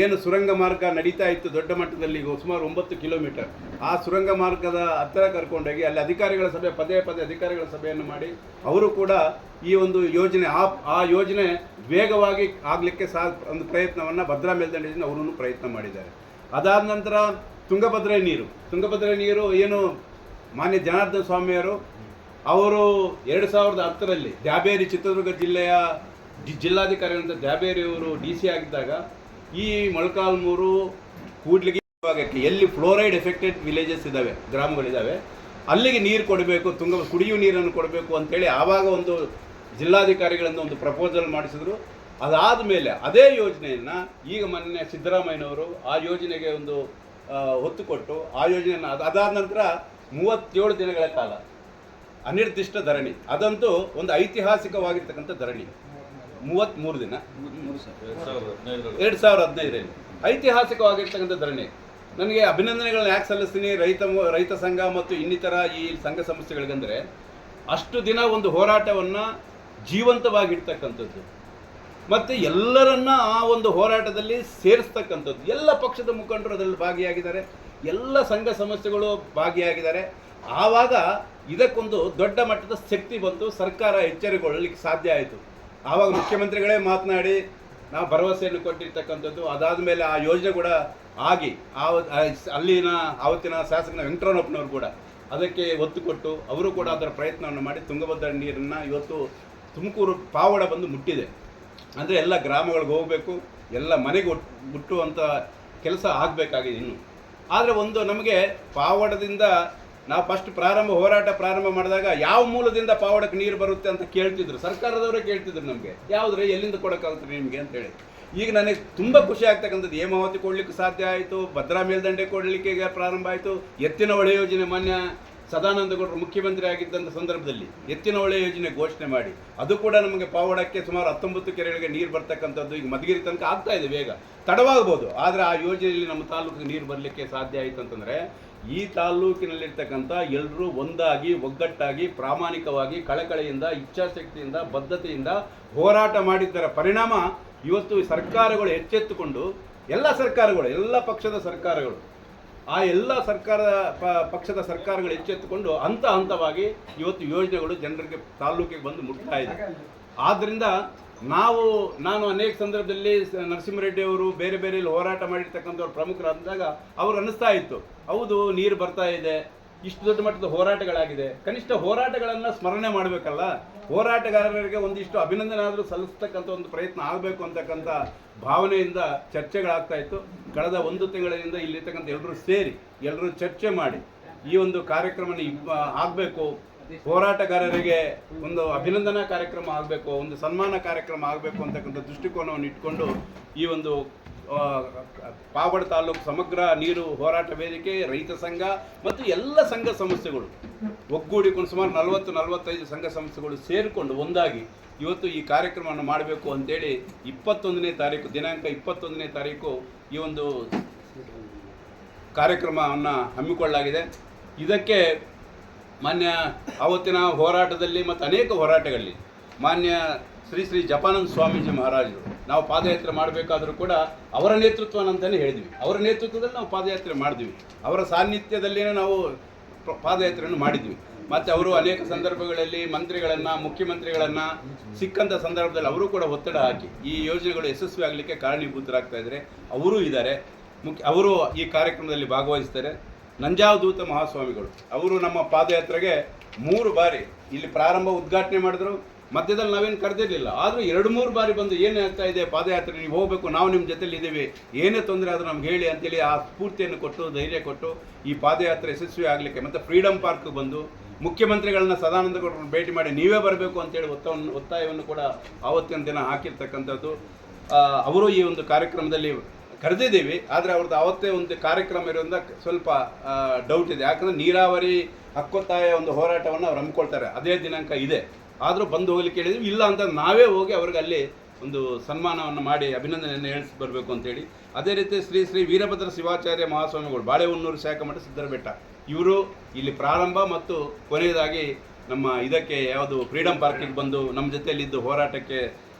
ಏನು ಸುರಂಗ ಮಾರ್ಗ ನಡೀತಾ ಇತ್ತು ದೊಡ್ಡ ಮಟ್ಟದಲ್ಲಿ, ಸುಮಾರು 9 ಕಿಲೋಮೀಟರ್, ಆ ಸುರಂಗ ಮಾರ್ಗದ ಹತ್ತಿರ ಕರ್ಕೊಂಡೋಗಿ ಅಲ್ಲಿ ಅಧಿಕಾರಿಗಳ ಸಭೆ, ಪದೇ ಅಧಿಕಾರಿಗಳ ಸಭೆಯನ್ನು ಮಾಡಿ ಅವರು ಕೂಡ ಈ ಒಂದು ಯೋಜನೆ ಆ ಯೋಜನೆ ವೇಗವಾಗಿ ಆಗಲಿಕ್ಕೆ ಒಂದು ಪ್ರಯತ್ನವನ್ನು ಭದ್ರಾ ಮೇಲ್ದಂಡೆಯಿಂದ ಅವರೂ ಪ್ರಯತ್ನ ಮಾಡಿದ್ದಾರೆ. ಅದಾದ ನಂತರ ತುಂಗಭದ್ರಾ ನೀರು ಏನು ಮಾನ್ಯ ಜನಾರ್ದನ್ ಸ್ವಾಮಿಯವರು ಅವರು 2010ರಲ್ಲಿ ದ್ಯಾಬೇರಿ, ಚಿತ್ರದುರ್ಗ ಜಿಲ್ಲೆಯ ಜಿಲ್ಲಾಧಿಕಾರಿಗಳಂತ ದ್ಯಾಬೇರಿಯವರು DC ಆಗಿದ್ದಾಗ ಈ ಮೊಳಕಾಲ್ಮೂರು, ಕೂಡ್ಲಿಗಿ ಭಾಗಕ್ಕೆ ಎಲ್ಲಿ ಫ್ಲೋರೈಡ್ ಎಫೆಕ್ಟೆಡ್ ವಿಲೇಜಸ್ ಇದ್ದಾವೆ, ಗ್ರಾಮಗಳಿದ್ದಾವೆ, ಅಲ್ಲಿಗೆ ನೀರು ಕೊಡಬೇಕು, ಕುಡಿಯುವ ನೀರನ್ನು ಕೊಡಬೇಕು ಅಂತೇಳಿ ಆವಾಗ ಒಂದು ಜಿಲ್ಲಾಧಿಕಾರಿಗಳಿಂದ ಒಂದು ಪ್ರಪೋಸಲ್ ಮಾಡಿಸಿದ್ರು. ಅದಾದ ಮೇಲೆ ಅದೇ ಯೋಜನೆಯನ್ನು ಈಗ ಮೊನ್ನೆ ಸಿದ್ದರಾಮಯ್ಯನವರು ಆ ಯೋಜನೆಗೆ ಒಂದು ಒತ್ತು ಕೊಟ್ಟು ಆ ಯೋಜನೆಯನ್ನು ಅದಾದ ನಂತರ 37 ದಿನಗಳ ಕಾಲ ಅನಿರ್ದಿಷ್ಟ ಧರಣಿ, ಅದಂತೂ ಒಂದು ಐತಿಹಾಸಿಕವಾಗಿರ್ತಕ್ಕಂಥ ಧರಣಿ. 33 ದಿನ 2015ರಲ್ಲಿ ಐತಿಹಾಸಿಕವಾಗಿರ್ತಕ್ಕಂಥ ಧರಣಿ. ನನಗೆ ಅಭಿನಂದನೆಗಳನ್ನ ಯಾಕೆ ಸಲ್ಲಿಸ್ತೀನಿ ರೈತ ಸಂಘ ಮತ್ತು ಇನ್ನಿತರ ಈ ಸಂಘ ಸಂಸ್ಥೆಗಳಿಗಂದರೆ, ಅಷ್ಟು ದಿನ ಒಂದು ಹೋರಾಟವನ್ನು ಜೀವಂತವಾಗಿರ್ತಕ್ಕಂಥದ್ದು ಮತ್ತು ಎಲ್ಲರನ್ನ ಆ ಒಂದು ಹೋರಾಟದಲ್ಲಿ ಸೇರಿಸ್ತಕ್ಕಂಥದ್ದು. ಎಲ್ಲ ಪಕ್ಷದ ಮುಖಂಡರು ಅದರಲ್ಲಿ ಭಾಗಿಯಾಗಿದ್ದಾರೆ, ಎಲ್ಲ ಸಂಘ ಸಂಸ್ಥೆಗಳು ಭಾಗಿಯಾಗಿದ್ದಾರೆ. ಆವಾಗ ಇದಕ್ಕೊಂದು ದೊಡ್ಡ ಮಟ್ಟದ ಶಕ್ತಿ ಬಂತು, ಸರ್ಕಾರ ಎಚ್ಚರಿಕೊಳ್ಳಲಿಕ್ಕೆ ಸಾಧ್ಯ ಆಯಿತು. ಆವಾಗ ಮುಖ್ಯಮಂತ್ರಿಗಳೇ ಮಾತನಾಡಿ ನಾವು ಭರವಸೆಯನ್ನು ಕೊಟ್ಟಿರ್ತಕ್ಕಂಥದ್ದು. ಅದಾದ ಮೇಲೆ ಆ ಯೋಜನೆ ಕೂಡ ಆಗಿ ಅಲ್ಲಿನ ಆವತ್ತಿನ ಶಾಸಕನ ವೆಂಕಟರಮಣಪ್ಪನವರು ಕೂಡ ಅದಕ್ಕೆ ಒತ್ತು ಕೊಟ್ಟು ಅವರು ಕೂಡ ಅದರ ಪ್ರಯತ್ನವನ್ನು ಮಾಡಿ ತುಂಗಭದ್ರಾ ನೀರನ್ನು ಇವತ್ತು ತುಮಕೂರು ಪಾವಗಡ ಬಂದು ಮುಟ್ಟಿದೆ. ಅಂದರೆ ಎಲ್ಲ ಗ್ರಾಮಗಳಿಗೆ ಹೋಗಬೇಕು, ಎಲ್ಲ ಮನೆಗೆ ಮುಟ್ಟುವಂಥ ಕೆಲಸ ಆಗಬೇಕಾಗಿದೆ ಇನ್ನು. ಆದರೆ ಒಂದು ನಮಗೆ ಪಾವಗಡದಿಂದ ನಾವು ಫಸ್ಟ್ ಹೋರಾಟ ಪ್ರಾರಂಭ ಮಾಡಿದಾಗ ಯಾವ ಮೂಲದಿಂದ ಪಾವಗಡಕ್ಕೆ ನೀರು ಬರುತ್ತೆ ಅಂತ ಕೇಳ್ತಿದ್ರು, ಸರ್ಕಾರದವರೇ ಕೇಳ್ತಿದ್ರು ನಮಗೆ, ಯಾವುದ್ರೆ ಎಲ್ಲಿಂದ ಕೊಡೋಕ್ಕಾಗುತ್ತೆ ನಿಮಗೆ ಅಂತೇಳಿ. ಈಗ ನನಗೆ ತುಂಬ ಖುಷಿ ಆಗ್ತಕ್ಕಂಥದ್ದು ಹೇಮಾವತಿ ಕೊಡಲಿಕ್ಕೆ ಸಾಧ್ಯ ಆಯಿತು, ಭದ್ರಾ ಮೇಲ್ದಂಡೆ ಕೊಡಲಿಕ್ಕೆ ಈಗ ಪ್ರಾರಂಭ ಆಯಿತು, ಎತ್ತಿನ ಹೊಳೆ ಯೋಜನೆ ಮಾನ್ಯ ಸದಾನಂದ ಗೌಡರು ಮುಖ್ಯಮಂತ್ರಿ ಆಗಿದ್ದಂಥ ಸಂದರ್ಭದಲ್ಲಿ ಎತ್ತಿನ ಹೊಳೆ ಯೋಜನೆ ಘೋಷಣೆ ಮಾಡಿ ಅದು ಕೂಡ ನಮಗೆ ಪಾವಡಕ್ಕೆ ಸುಮಾರು 19 ಕೆರೆಗಳಿಗೆ ನೀರು ಬರ್ತಕ್ಕಂಥದ್ದು ಈಗ ಮಧುಗಿರಿ ತನಕ ಆಗ್ತಾ ಇದೆ. ಬೇಗ ತಡವಾಗ್ಬೋದು, ಆದರೆ ಆ ಯೋಜನೆಯಲ್ಲಿ ನಮ್ಮ ತಾಲೂಕಿಗೆ ನೀರು ಬರಲಿಕ್ಕೆ ಸಾಧ್ಯ ಆಯಿತು ಅಂತಂದರೆ ಈ ತಾಲೂಕಿನಲ್ಲಿರ್ತಕ್ಕಂಥ ಎಲ್ಲರೂ ಒಂದಾಗಿ ಒಗ್ಗಟ್ಟಾಗಿ ಪ್ರಾಮಾಣಿಕವಾಗಿ ಕಳಕಳಿಯಿಂದ ಇಚ್ಛಾಶಕ್ತಿಯಿಂದ ಬದ್ಧತೆಯಿಂದ ಹೋರಾಟ ಮಾಡಿದ್ದರ ಪರಿಣಾಮ ಇವತ್ತು ಸರ್ಕಾರಗಳು ಎಚ್ಚೆತ್ತುಕೊಂಡು ಎಲ್ಲ ಪಕ್ಷದ ಸರ್ಕಾರಗಳು ಆ ಎಲ್ಲ ಪಕ್ಷದ ಸರ್ಕಾರಗಳು ಎಚ್ಚೆತ್ತುಕೊಂಡು ಹಂತವಾಗಿ ಇವತ್ತು ಯೋಜನೆಗಳು ಜನರಿಗೆ ತಾಲೂಕಿಗೆ ಬಂದು ಮುಟ್ತಾ ಇದೆ. ಆದ್ದರಿಂದ ನಾನು ಅನೇಕ ಸಂದರ್ಭದಲ್ಲಿ ನರಸಿಂಹರೆಡ್ಡಿ ಅವರು ಬೇರೆ ಬೇರೆ ಹೋರಾಟ ಮಾಡಿರ್ತಕ್ಕಂಥವ್ರು ಪ್ರಮುಖರಾದಾಗ ಅವ್ರು ಅನ್ನಿಸ್ತಾ ಇತ್ತು, ಹೌದು ನೀರು ಬರ್ತಾ ಇದೆ, ಇಷ್ಟು ದೊಡ್ಡ ಮಟ್ಟದ ಹೋರಾಟಗಳಾಗಿದೆ, ಕನಿಷ್ಠ ಹೋರಾಟಗಳನ್ನು ಸ್ಮರಣೆ ಮಾಡಬೇಕಲ್ಲ, ಹೋರಾಟಗಾರರಿಗೆ ಒಂದಿಷ್ಟು ಅಭಿನಂದನೆ ಆದರೂ ಸಲ್ಲಿಸ್ತಕ್ಕಂಥ ಒಂದು ಪ್ರಯತ್ನ ಆಗಬೇಕು ಅಂತಕ್ಕಂಥ ಭಾವನೆಯಿಂದ ಚರ್ಚೆಗಳಾಗ್ತಾ ಇತ್ತು. ಕಳೆದ 1 ತಿಂಗಳಿಂದ ಇಲ್ಲಿರ್ತಕ್ಕಂಥ ಎಲ್ಲರೂ ಚರ್ಚೆ ಮಾಡಿ ಈ ಒಂದು ಕಾರ್ಯಕ್ರಮ ಆಗಬೇಕು, ಹೋರಾಟಗಾರರಿಗೆ ಒಂದು ಅಭಿನಂದನಾ ಕಾರ್ಯಕ್ರಮ ಆಗಬೇಕು, ಒಂದು ಸನ್ಮಾನ ಕಾರ್ಯಕ್ರಮ ಆಗಬೇಕು ಅಂತಕ್ಕಂಥ ದೃಷ್ಟಿಕೋನವನ್ನು ಇಟ್ಕೊಂಡು ಈ ಒಂದು ಪಾವಗಡ ತಾಲೂಕು ಸಮಗ್ರ ನೀರು ಹೋರಾಟ ವೇದಿಕೆ, ರೈತ ಸಂಘ ಮತ್ತು ಎಲ್ಲ ಸಂಘ ಸಂಸ್ಥೆಗಳು ಒಗ್ಗೂಡಿಕೊಂಡು ಸುಮಾರು 40-45 ಸಂಘ ಸಂಸ್ಥೆಗಳು ಸೇರಿಕೊಂಡು ಒಂದಾಗಿ ಇವತ್ತು ಈ ಕಾರ್ಯಕ್ರಮವನ್ನು ಮಾಡಬೇಕು ಅಂತೇಳಿ 21ನೇ ತಾರೀಕು ದಿನಾಂಕ 21ನೇ ತಾರೀಕು ಈ ಒಂದು ಕಾರ್ಯಕ್ರಮವನ್ನು ಹಮ್ಮಿಕೊಳ್ಳಲಾಗಿದೆ. ಇದಕ್ಕೆ ಮಾನ್ಯ ಆವತ್ತಿನ ಹೋರಾಟದಲ್ಲಿ ಮತ್ತು ಅನೇಕ ಹೋರಾಟಗಳಲ್ಲಿ ಮಾನ್ಯ ಶ್ರೀ ಜಪಾನಂದ ಸ್ವಾಮೀಜಿ ಮಹಾರಾಜರು ನಾವು ಪಾದಯಾತ್ರೆ ಮಾಡಬೇಕಾದ್ರೂ ಕೂಡ ಅವರ ನೇತೃತ್ವನ ಅಂತಲೇ ಹೇಳಿದ್ವಿ. ಅವರ ನೇತೃತ್ವದಲ್ಲಿ ನಾವು ಪಾದಯಾತ್ರೆ ಮಾಡಿದ್ವಿ, ಅವರ ಸಾನ್ನಿಧ್ಯದಲ್ಲೇ ನಾವು ಪಾದಯಾತ್ರೆಯನ್ನು ಮಾಡಿದ್ವಿ. ಮತ್ತು ಅವರು ಅನೇಕ ಸಂದರ್ಭಗಳಲ್ಲಿ ಮಂತ್ರಿಗಳನ್ನು ಮುಖ್ಯಮಂತ್ರಿಗಳನ್ನು ಸಿಕ್ಕಂಥ ಸಂದರ್ಭದಲ್ಲಿ ಅವರು ಕೂಡ ಒತ್ತಡ ಹಾಕಿ ಈ ಯೋಜನೆಗಳು ಯಶಸ್ವಿ ಆಗಲಿಕ್ಕೆ ಕಾರಣೀಭೂತರಾಗ್ತಾ ಇದ್ದಾರೆ. ಅವರೂ ಇದ್ದಾರೆ, ಅವರು ಈ ಕಾರ್ಯಕ್ರಮದಲ್ಲಿ ಭಾಗವಹಿಸ್ತಾರೆ. ನಂಜಾವಧೂತ ಮಹಾಸ್ವಾಮಿಗಳು ಅವರು ನಮ್ಮ ಪಾದಯಾತ್ರೆಗೆ 3 ಬಾರಿ ಇಲ್ಲಿ ಪ್ರಾರಂಭ ಉದ್ಘಾಟನೆ ಮಾಡಿದ್ರು. ಮಧ್ಯದಲ್ಲಿ ನಾವೇನು ಕರೆದಿರಲಿಲ್ಲ, ಆದರೂ 2-3 ಬಾರಿ ಬಂದು ಏನೇ ಆಗ್ತಾ ಇದೆ ಪಾದಯಾತ್ರೆ, ನೀವು ಹೋಗಬೇಕು, ನಾವು ನಿಮ್ಮ ಜೊತೆಲಿ ಇದ್ದೀವಿ, ಏನೇ ತೊಂದರೆ ಆದರೂ ನಮ್ಗೆ ಹೇಳಿ ಅಂತೇಳಿ ಆ ಸ್ಫೂರ್ತಿಯನ್ನು ಕೊಟ್ಟು ಧೈರ್ಯ ಕೊಟ್ಟು ಈ ಪಾದಯಾತ್ರೆ ಯಶಸ್ವಿ ಆಗಲಿಕ್ಕೆ ಮತ್ತು ಫ್ರೀಡಮ್ ಪಾರ್ಕ್ಗೆ ಬಂದು ಮುಖ್ಯಮಂತ್ರಿಗಳನ್ನ ಸದಾನಂದ ಗೌಡರನ್ನು ಭೇಟಿ ಮಾಡಿ ನೀವೇ ಬರಬೇಕು ಅಂತೇಳಿ ಒತ್ತಾಯವನ್ನು ಕೂಡ ಆವತ್ತಿನ ದಿನ ಹಾಕಿರ್ತಕ್ಕಂಥದ್ದು. ಅವರು ಈ ಒಂದು ಕಾರ್ಯಕ್ರಮದಲ್ಲಿ ಕರೆದಿದ್ದೀವಿ, ಆದರೆ ಅವ್ರದ್ದು ಅವತ್ತೇ ಒಂದು ಕಾರ್ಯಕ್ರಮ ಇರೋದ್ರಿಂದ ಸ್ವಲ್ಪ ಡೌಟ್ ಇದೆ. ಯಾಕಂದರೆ ನೀರಾವರಿ ಹಕ್ಕೊತ್ತಾಯ ಒಂದು ಹೋರಾಟವನ್ನು ಅವ್ರು ಹಮ್ಮಿಕೊಳ್ತಾರೆ, ಅದೇ ದಿನಾಂಕ ಇದೆ. ಆದರೂ ಬಂದು ಹೋಗ್ಲಿಕ್ಕೆ ಹೇಳಿದ್ವಿ, ಇಲ್ಲ ಅಂತ ನಾವೇ ಹೋಗಿ ಅವ್ರಿಗೆ ಅಲ್ಲಿ ಒಂದು ಸನ್ಮಾನವನ್ನು ಮಾಡಿ ಅಭಿನಂದನೆಯನ್ನು ಹೇಳಿಸಿ ಬರಬೇಕು ಅಂತೇಳಿ. ಅದೇ ರೀತಿ ಶ್ರೀ ವೀರಭದ್ರ ಶಿವಾಚಾರ್ಯ ಮಹಾಸ್ವಾಮಿಗಳು ಬಾಳೆಹೊನ್ನೂರು ಶಾಖಮಠ ಸಿದ್ದರಬೆಟ್ಟ ಇವರು ಇಲ್ಲಿ ಪ್ರಾರಂಭ ಮತ್ತು ಕೊನೆಯದಾಗಿ ನಮ್ಮ ಇದಕ್ಕೆ ಯಾವುದು ಫ್ರೀಡಮ್ ಪಾರ್ಕಿಗೆ ಬಂದು ನಮ್ಮ ಜೊತೆಯಲ್ಲಿದ್ದು ಹೋರಾಟಕ್ಕೆ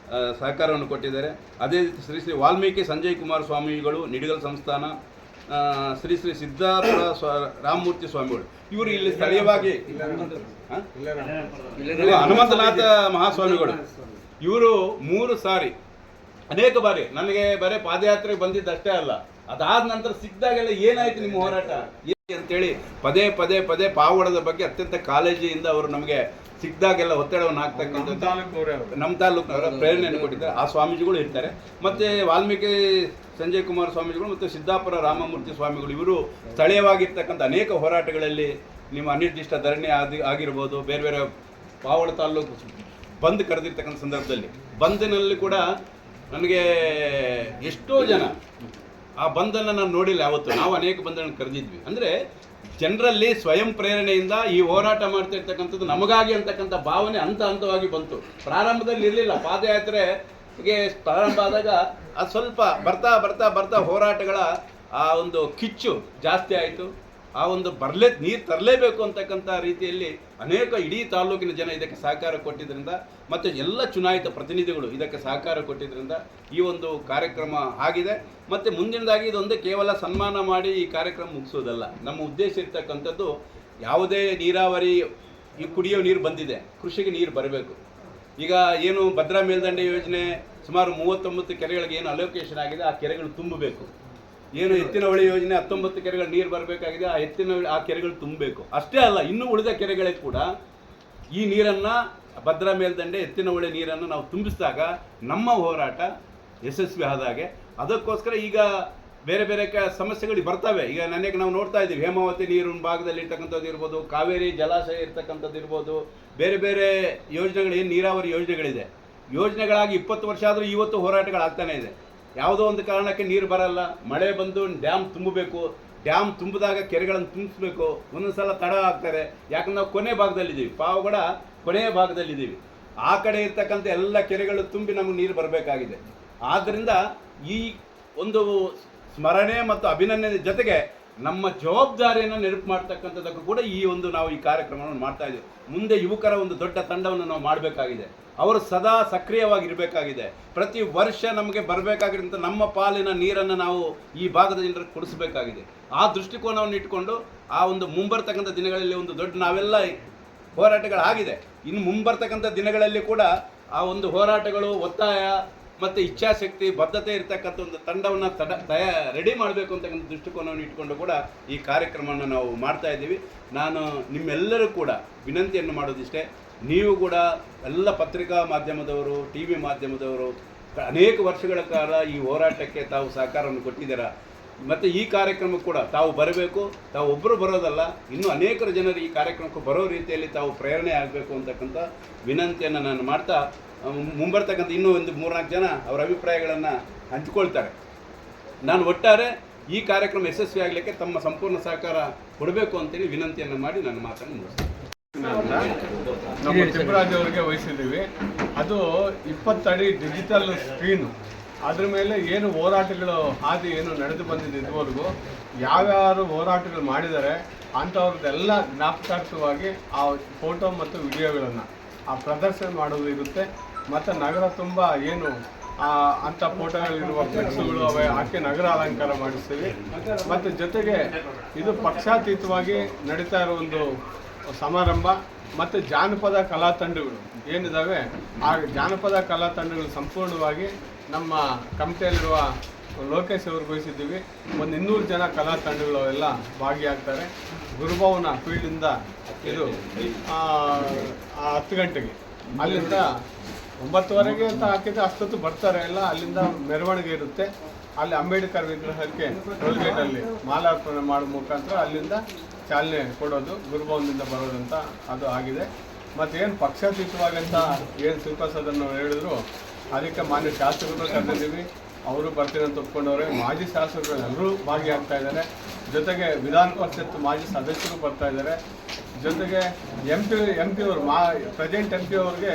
ಸಹಕಾರವನ್ನು ಕೊಟ್ಟಿದ್ದಾರೆ. ಅದೇ ರೀತಿ ಶ್ರೀ ವಾಲ್ಮೀಕಿ ಸಂಜಯ್ ಕುಮಾರ್ ಸ್ವಾಮಿಗಳು ನಿಡಿಗಲ್ ಸಂಸ್ಥಾನ, ಶ್ರೀ ಸಿದ್ದಾಪುರ ರಾಮಮೂರ್ತಿ ಸ್ವಾಮಿಗಳು ಇವರು ಇಲ್ಲಿ ಸ್ಥಳೀಯವಾಗಿ, ಹನುಮಂತನಾಥ ಮಹಾಸ್ವಾಮಿಗಳು ಇವರು 3 ಸಾರಿ ಅನೇಕ ಬಾರಿ ನನಗೆ ಬರೀ ಪಾದಯಾತ್ರೆಗೆ ಬಂದಿದ್ದಷ್ಟೇ ಅಲ್ಲ, ಅದಾದ ನಂತರ ಸಿಕ್ಕಿದಾಗೆಲ್ಲ ಏನಾಯ್ತು ನಿಮ್ಮ ಹೋರಾಟ ಅಂತೇಳಿ ಪದೇ ಪಾವಗಡದ ಬಗ್ಗೆ ಅತ್ಯಂತ ಕಾಳಜಿಯಿಂದ ಅವರು ನಮಗೆ ಸಿಕ್ಕಿದಾಗೆಲ್ಲ ಒತ್ತಡವನ್ನು ಹಾಕ್ತಕ್ಕಂಥದ್ದು ನಮ್ಮ ತಾಲೂಕಿನವರ ಪ್ರೇರಣೆಯನ್ನು ಕೊಟ್ಟಿದ್ದಾರೆ. ಆ ಸ್ವಾಮೀಜಿಗಳು ಇರ್ತಾರೆ. ಮತ್ತು ವಾಲ್ಮೀಕಿ ಸಂಜಯ್ ಕುಮಾರ್ ಸ್ವಾಮೀಜಿಗಳು ಮತ್ತು ಸಿದ್ದಾಪುರ ರಾಮಮೂರ್ತಿ ಸ್ವಾಮಿಗಳು ಇವರು ಸ್ಥಳೀಯವಾಗಿರ್ತಕ್ಕಂಥ ಅನೇಕ ಹೋರಾಟಗಳಲ್ಲಿ ನಿಮ್ಮ ಅನಿರ್ದಿಷ್ಟ ಧರಣಿ ಆಗಿರ್ಬೋದು, ಬೇರೆ ಬೇರೆ ಪಾವಗಡ ತಾಲೂಕು ಬಂದ್ ಕರೆದಿರ್ತಕ್ಕಂಥ ಸಂದರ್ಭದಲ್ಲಿ ಬಂದಿನಲ್ಲಿ ಕೂಡ ನನಗೆ ಎಷ್ಟೋ ಜನ ಆ ಬಂದನ್ನು ನಾನು ನೋಡಿಲ್ಲ. ಯಾವತ್ತು ನಾವು ಅನೇಕ ಬಂದನ್ನು ಕರೆದಿದ್ವಿ. ಅಂದರೆ ಜನರಲ್ಲಿ ಸ್ವಯಂ ಪ್ರೇರಣೆಯಿಂದ ಈ ಹೋರಾಟ ಮಾಡ್ತಾ ಇರ್ತಕ್ಕಂಥದ್ದು ನಮಗಾಗಿ ಅಂತಕ್ಕಂಥ ಭಾವನೆ ಹಂತವಾಗಿ ಬಂತು. ಪ್ರಾರಂಭದಲ್ಲಿ ಇರಲಿಲ್ಲ. ಪಾದಯಾತ್ರೆಗೆ ಪ್ರಾರಂಭ ಆದಾಗ ಅದು ಸ್ವಲ್ಪ ಬರ್ತಾ ಹೋರಾಟಗಳ ಆ ಒಂದು ಕಿಚ್ಚು ಜಾಸ್ತಿ ಆಯಿತು. ಆ ಒಂದು ನೀರು ತರಲೇಬೇಕು ಅಂತಕ್ಕಂಥ ರೀತಿಯಲ್ಲಿ ಅನೇಕ ಇಡೀ ತಾಲೂಕಿನ ಜನ ಇದಕ್ಕೆ ಸಹಕಾರ ಕೊಟ್ಟಿದ್ದರಿಂದ ಮತ್ತು ಎಲ್ಲ ಚುನಾಯಿತ ಪ್ರತಿನಿಧಿಗಳು ಇದಕ್ಕೆ ಸಹಕಾರ ಕೊಟ್ಟಿದ್ದರಿಂದ ಈ ಒಂದು ಕಾರ್ಯಕ್ರಮ ಆಗಿದೆ. ಮತ್ತು ಮುಂದಿನದಾಗಿ ಇದೊಂದೇ ಕೇವಲ ಸನ್ಮಾನ ಮಾಡಿ ಈ ಕಾರ್ಯಕ್ರಮ ಮುಗಿಸೋದಲ್ಲ. ನಮ್ಮ ಉದ್ದೇಶ ಇರ್ತಕ್ಕಂಥದ್ದು ಯಾವುದೇ ನೀರಾವರಿ ಈ ಕುಡಿಯೋ ನೀರು ಬಂದಿದೆ, ಕೃಷಿಗೆ ನೀರು ಬರಬೇಕು. ಈಗ ಏನು ಭದ್ರಾ ಮೇಲ್ದಂಡೆ ಯೋಜನೆ ಸುಮಾರು 39 ಕೆರೆಗಳಿಗೆ ಏನು ಅಲೋಕೇಶನ್ ಆಗಿದೆ, ಆ ಕೆರೆಗಳು ತುಂಬಬೇಕು. ಏನು ಎತ್ತಿನ ಹೊಳೆ ಯೋಜನೆ 19 ಕೆರೆಗಳು ನೀರು ಬರಬೇಕಾಗಿದೆ, ಆ ಕೆರೆಗಳು ತುಂಬಬೇಕು. ಅಷ್ಟೇ ಅಲ್ಲ, ಇನ್ನೂ ಉಳಿದ ಕೆರೆಗಳಿಗೆ ಕೂಡ ಈ ನೀರನ್ನು ಭದ್ರಾ ಮೇಲ್ದಂಡೆ ಎತ್ತಿನ ಹೊಳೆ ನೀರನ್ನು ನಾವು ತುಂಬಿಸಿದಾಗ ನಮ್ಮ ಹೋರಾಟ ಯಶಸ್ವಿ ಆದಾಗೆ. ಅದಕ್ಕೋಸ್ಕರ ಈಗ ಬೇರೆ ಬೇರೆ ಸಮಸ್ಯೆಗಳು ಬರ್ತವೆ. ಈಗ ನನಗೆ ನಾವು ನೋಡ್ತಾ ಇದ್ದೀವಿ, ಹೇಮಾವತಿ ನೀರಿನ ಭಾಗದಲ್ಲಿ ಇರ್ತಕ್ಕಂಥದ್ದು ಇರ್ಬೋದು, ಕಾವೇರಿ ಜಲಾಶಯ ಇರ್ತಕ್ಕಂಥದ್ದು ಇರ್ಬೋದು, ಬೇರೆ ಬೇರೆ ಯೋಜನೆಗಳು ಏನು ನೀರಾವರಿ ಯೋಜನೆಗಳಿದೆ, ಯೋಜನೆಗಳಾಗಿ 20 ವರ್ಷ ಆದರೂ ಇವತ್ತು ಹೋರಾಟಗಳಾಗ್ತಾನೆ ಇದೆ. ಯಾವುದೋ ಒಂದು ಕಾರಣಕ್ಕೆ ನೀರು ಬರಲ್ಲ, ಮಳೆ ಬಂದು ಡ್ಯಾಮ್ ತುಂಬಬೇಕು, ಡ್ಯಾಮ್ ತುಂಬಿದಾಗ ಕೆರೆಗಳನ್ನು ತುಂಬಿಸ್ಬೇಕು, ಒಂದೊಂದು ಸಲ ತಡ ಆಗ್ತಾರೆ. ಯಾಕಂದ್ರೆ ನಾವು ಕೊನೆ ಭಾಗದಲ್ಲಿದ್ದೀವಿ, ಪಾವಗಡ ಕೊನೆಯ ಭಾಗದಲ್ಲಿದ್ದೀವಿ. ಆ ಕಡೆ ಇರ್ತಕ್ಕಂಥ ಎಲ್ಲ ಕೆರೆಗಳು ತುಂಬಿ ನಮಗೆ ನೀರು ಬರಬೇಕಾಗಿದೆ. ಆದ್ದರಿಂದ ಈ ಒಂದು ಸ್ಮರಣೆ ಮತ್ತು ಅಭಿನಂದನೆ ಜೊತೆಗೆ ನಮ್ಮ ಜವಾಬ್ದಾರಿಯನ್ನು ನೆನಪು ಮಾಡ್ತಕ್ಕಂಥದ್ದಕ್ಕೂ ಕೂಡ ಈ ಒಂದು ನಾವು ಈ ಕಾರ್ಯಕ್ರಮವನ್ನು ಮಾಡ್ತಾ ಇದ್ದೀವಿ. ಮುಂದೆ ಯುವಕರ ಒಂದು ದೊಡ್ಡ ತಂಡವನ್ನು ನಾವು ಮಾಡಬೇಕಾಗಿದೆ. ಅವರು ಸದಾ ಸಕ್ರಿಯವಾಗಿರಬೇಕಾಗಿದೆ. ಪ್ರತಿ ವರ್ಷ ನಮಗೆ ಬರಬೇಕಾಗಿರೋಂಥ ನಮ್ಮ ಪಾಲಿನ ನೀರನ್ನು ನಾವು ಈ ಭಾಗದ ಜನರಿಗೆ ಕೊಡಿಸಬೇಕಾಗಿದೆ. ಆ ದೃಷ್ಟಿಕೋನವನ್ನು ಇಟ್ಕೊಂಡು ಆ ಒಂದು ಮುಂಬರ್ತಕ್ಕಂಥ ದಿನಗಳಲ್ಲಿ ಒಂದು ದೊಡ್ಡ ನಾವೆಲ್ಲ ಹೋರಾಟಗಳಾಗಿದೆ. ಇನ್ನು ಮುಂಬರ್ತಕ್ಕಂಥ ದಿನಗಳಲ್ಲಿ ಕೂಡ ಆ ಒಂದು ಹೋರಾಟಗಳು, ಒತ್ತಾಯ ಮತ್ತು ಇಚ್ಛಾಶಕ್ತಿ, ಬದ್ಧತೆ ಇರತಕ್ಕಂಥ ಒಂದು ತಂಡವನ್ನು ರೆಡಿ ಮಾಡಬೇಕು ಅಂತಕ್ಕಂಥ ದೃಷ್ಟಿಕೋನವನ್ನು ಇಟ್ಕೊಂಡು ಕೂಡ ಈ ಕಾರ್ಯಕ್ರಮವನ್ನು ನಾವು ಮಾಡ್ತಾ ಇದ್ದೀವಿ. ನಾನು ನಿಮ್ಮೆಲ್ಲರೂ ಕೂಡ ವಿನಂತಿಯನ್ನು ಮಾಡೋದಿಷ್ಟೇ, ನೀವು ಕೂಡ ಎಲ್ಲ ಪತ್ರಿಕಾ ಮಾಧ್ಯಮದವರು, ಟಿ ವಿ ಮಾಧ್ಯಮದವರು ಅನೇಕ ವರ್ಷಗಳ ಕಾಲ ಈ ಹೋರಾಟಕ್ಕೆ ತಾವು ಸಹಕಾರವನ್ನು ಕೊಟ್ಟಿದ್ದೀರಾ. ಮತ್ತು ಈ ಕಾರ್ಯಕ್ರಮ ಕೂಡ ತಾವು ಬರಬೇಕು. ತಾವು ಒಬ್ಬರು ಬರೋದಲ್ಲ, ಇನ್ನೂ ಅನೇಕರು ಜನರು ಈ ಕಾರ್ಯಕ್ರಮಕ್ಕೆ ಬರೋ ರೀತಿಯಲ್ಲಿ ತಾವು ಪ್ರೇರಣೆ ಆಗಬೇಕು ಅಂತಕ್ಕಂಥ ವಿನಂತಿಯನ್ನು ನಾನು ಮಾಡ್ತಾ, ಮುಂಬರ್ತಕ್ಕಂಥ ಇನ್ನೂ ಒಂದು 3-4 ಜನ ಅವರ ಅಭಿಪ್ರಾಯಗಳನ್ನು ಹಂಚಿಕೊಳ್ತಾರೆ. ನಾನು ಒಟ್ಟಾರೆ ಈ ಕಾರ್ಯಕ್ರಮ ಯಶಸ್ವಿ ಆಗಲಿಕ್ಕೆ ತಮ್ಮ ಸಂಪೂರ್ಣ ಸಹಕಾರ ಕೊಡಬೇಕು ಅಂತೇಳಿ ವಿನಂತಿಯನ್ನು ಮಾಡಿ ನನ್ನ ಮಾತನ್ನು ಮುಗಿಸ್ತೇನೆ. ನಮ್ಮ ತಿಮ್ಮರಾಜ್ ಅವರಿಗೆ ವಹಿಸಿದ್ದೀವಿ. ಅದು 20 ಅಡಿ ಡಿಜಿಟಲ್ ಸ್ಕ್ರೀನು. ಅದ್ರ ಮೇಲೆ ಏನು ಹೋರಾಟಗಳು ಹಾದಿ ಏನು ನಡೆದು ಬಂದಿದೆ ಇದುವರೆಗೂ, ಯಾವ್ಯಾರು ಹೋರಾಟಗಳು ಮಾಡಿದ್ದಾರೆ ಅಂಥವ್ರದ್ದೆಲ್ಲ ಜ್ಞಾಪಕಾರ್ಥವಾಗಿ ಆ ಫೋಟೋ ಮತ್ತು ವಿಡಿಯೋಗಳನ್ನು ಆ ಪ್ರದರ್ಶನ ಮಾಡೋದು ಇರುತ್ತೆ. ಮತ್ತು ನಗರ ತುಂಬ ಏನು ಅಂಥ ಫೋಟೋಗಳಿರುವ ಫ್ಲೆಕ್ಸ್ಗಳು ಅವೆ ಹಾಕಿ ನಗರ ಅಲಂಕಾರ ಮಾಡಿಸ್ತೀವಿ. ಮತ್ತು ಜೊತೆಗೆ ಇದು ಪಕ್ಷಾತೀತವಾಗಿ ನಡೀತಾ ಇರೋ ಒಂದು ಸಮಾರಂಭ. ಮತ್ತು ಜಾನಪದ ಕಲಾ ತಂಡಗಳು ಏನಿದ್ದಾವೆ, ಆ ಜಾನಪದ ಕಲಾ ತಂಡಗಳು ಸಂಪೂರ್ಣವಾಗಿ ನಮ್ಮ ಕಮಿಟಿಯಲ್ಲಿರುವ ಲೋಕೇಶ್ ಅವ್ರಿಗೆ ವಹಿಸಿದ್ದೀವಿ. ಒಂದು 200 ಜನ ಕಲಾ ತಂಡಗಳು ಎಲ್ಲ ಭಾಗಿಯಾಗ್ತಾರೆ. ಗುರುಭವನ ಫೀಲ್ಡಿಂದ ಇದು 10 ಗಂಟೆಗೆ, ಅಲ್ಲಿಂದ 9:15 ಅಂತ ಹಾಕಿದ್ರೆ ಅಷ್ಟೊತ್ತು ಬರ್ತಾರೆ ಎಲ್ಲ. ಅಲ್ಲಿಂದ ಮೆರವಣಿಗೆ ಇರುತ್ತೆ. ಅಲ್ಲಿ ಅಂಬೇಡ್ಕರ್ ವಿಗ್ರಹಕ್ಕೆ ಟೋಲ್ಗೇಟಲ್ಲಿ ಮಾಲಾರ್ಪಣೆ ಮಾಡೋ ಮುಖಾಂತರ ಅಲ್ಲಿಂದ ಚಾಲನೆ ಕೊಡೋದು, ಗುರುಭವನದಿಂದ ಬರೋದಂತ ಅದು ಆಗಿದೆ. ಮತ್ತೇನು ಪಕ್ಷಾತೀತವಾಗಂತ ಏನು ಶಿಲ್ಪಸದನ್ನು ಹೇಳಿದ್ರು, ಅದಕ್ಕೆ ಮಾನ್ಯ ಶಾಸಕರು ಕರೆದಿದ್ದೀವಿ. ಅವರು ಬರ್ತೀನಿ ಅಂತ ಒಪ್ಕೊಂಡವ್ರೆ. ಮಾಜಿ ಶಾಸಕರು ಎಲ್ಲರೂ ಭಾಗಿಯಾಗ್ತಾ ಇದ್ದಾರೆ. ಜೊತೆಗೆ ವಿಧಾನ ಪರಿಷತ್ ಮಾಜಿ ಸದಸ್ಯರು ಬರ್ತಾ ಇದ್ದಾರೆ. ಜೊತೆಗೆ ಎಂ ಪಿ ಅವರು ಪ್ರೆಸೆಂಟ್ ಎಂ ಪಿ ಅವ್ರಿಗೆ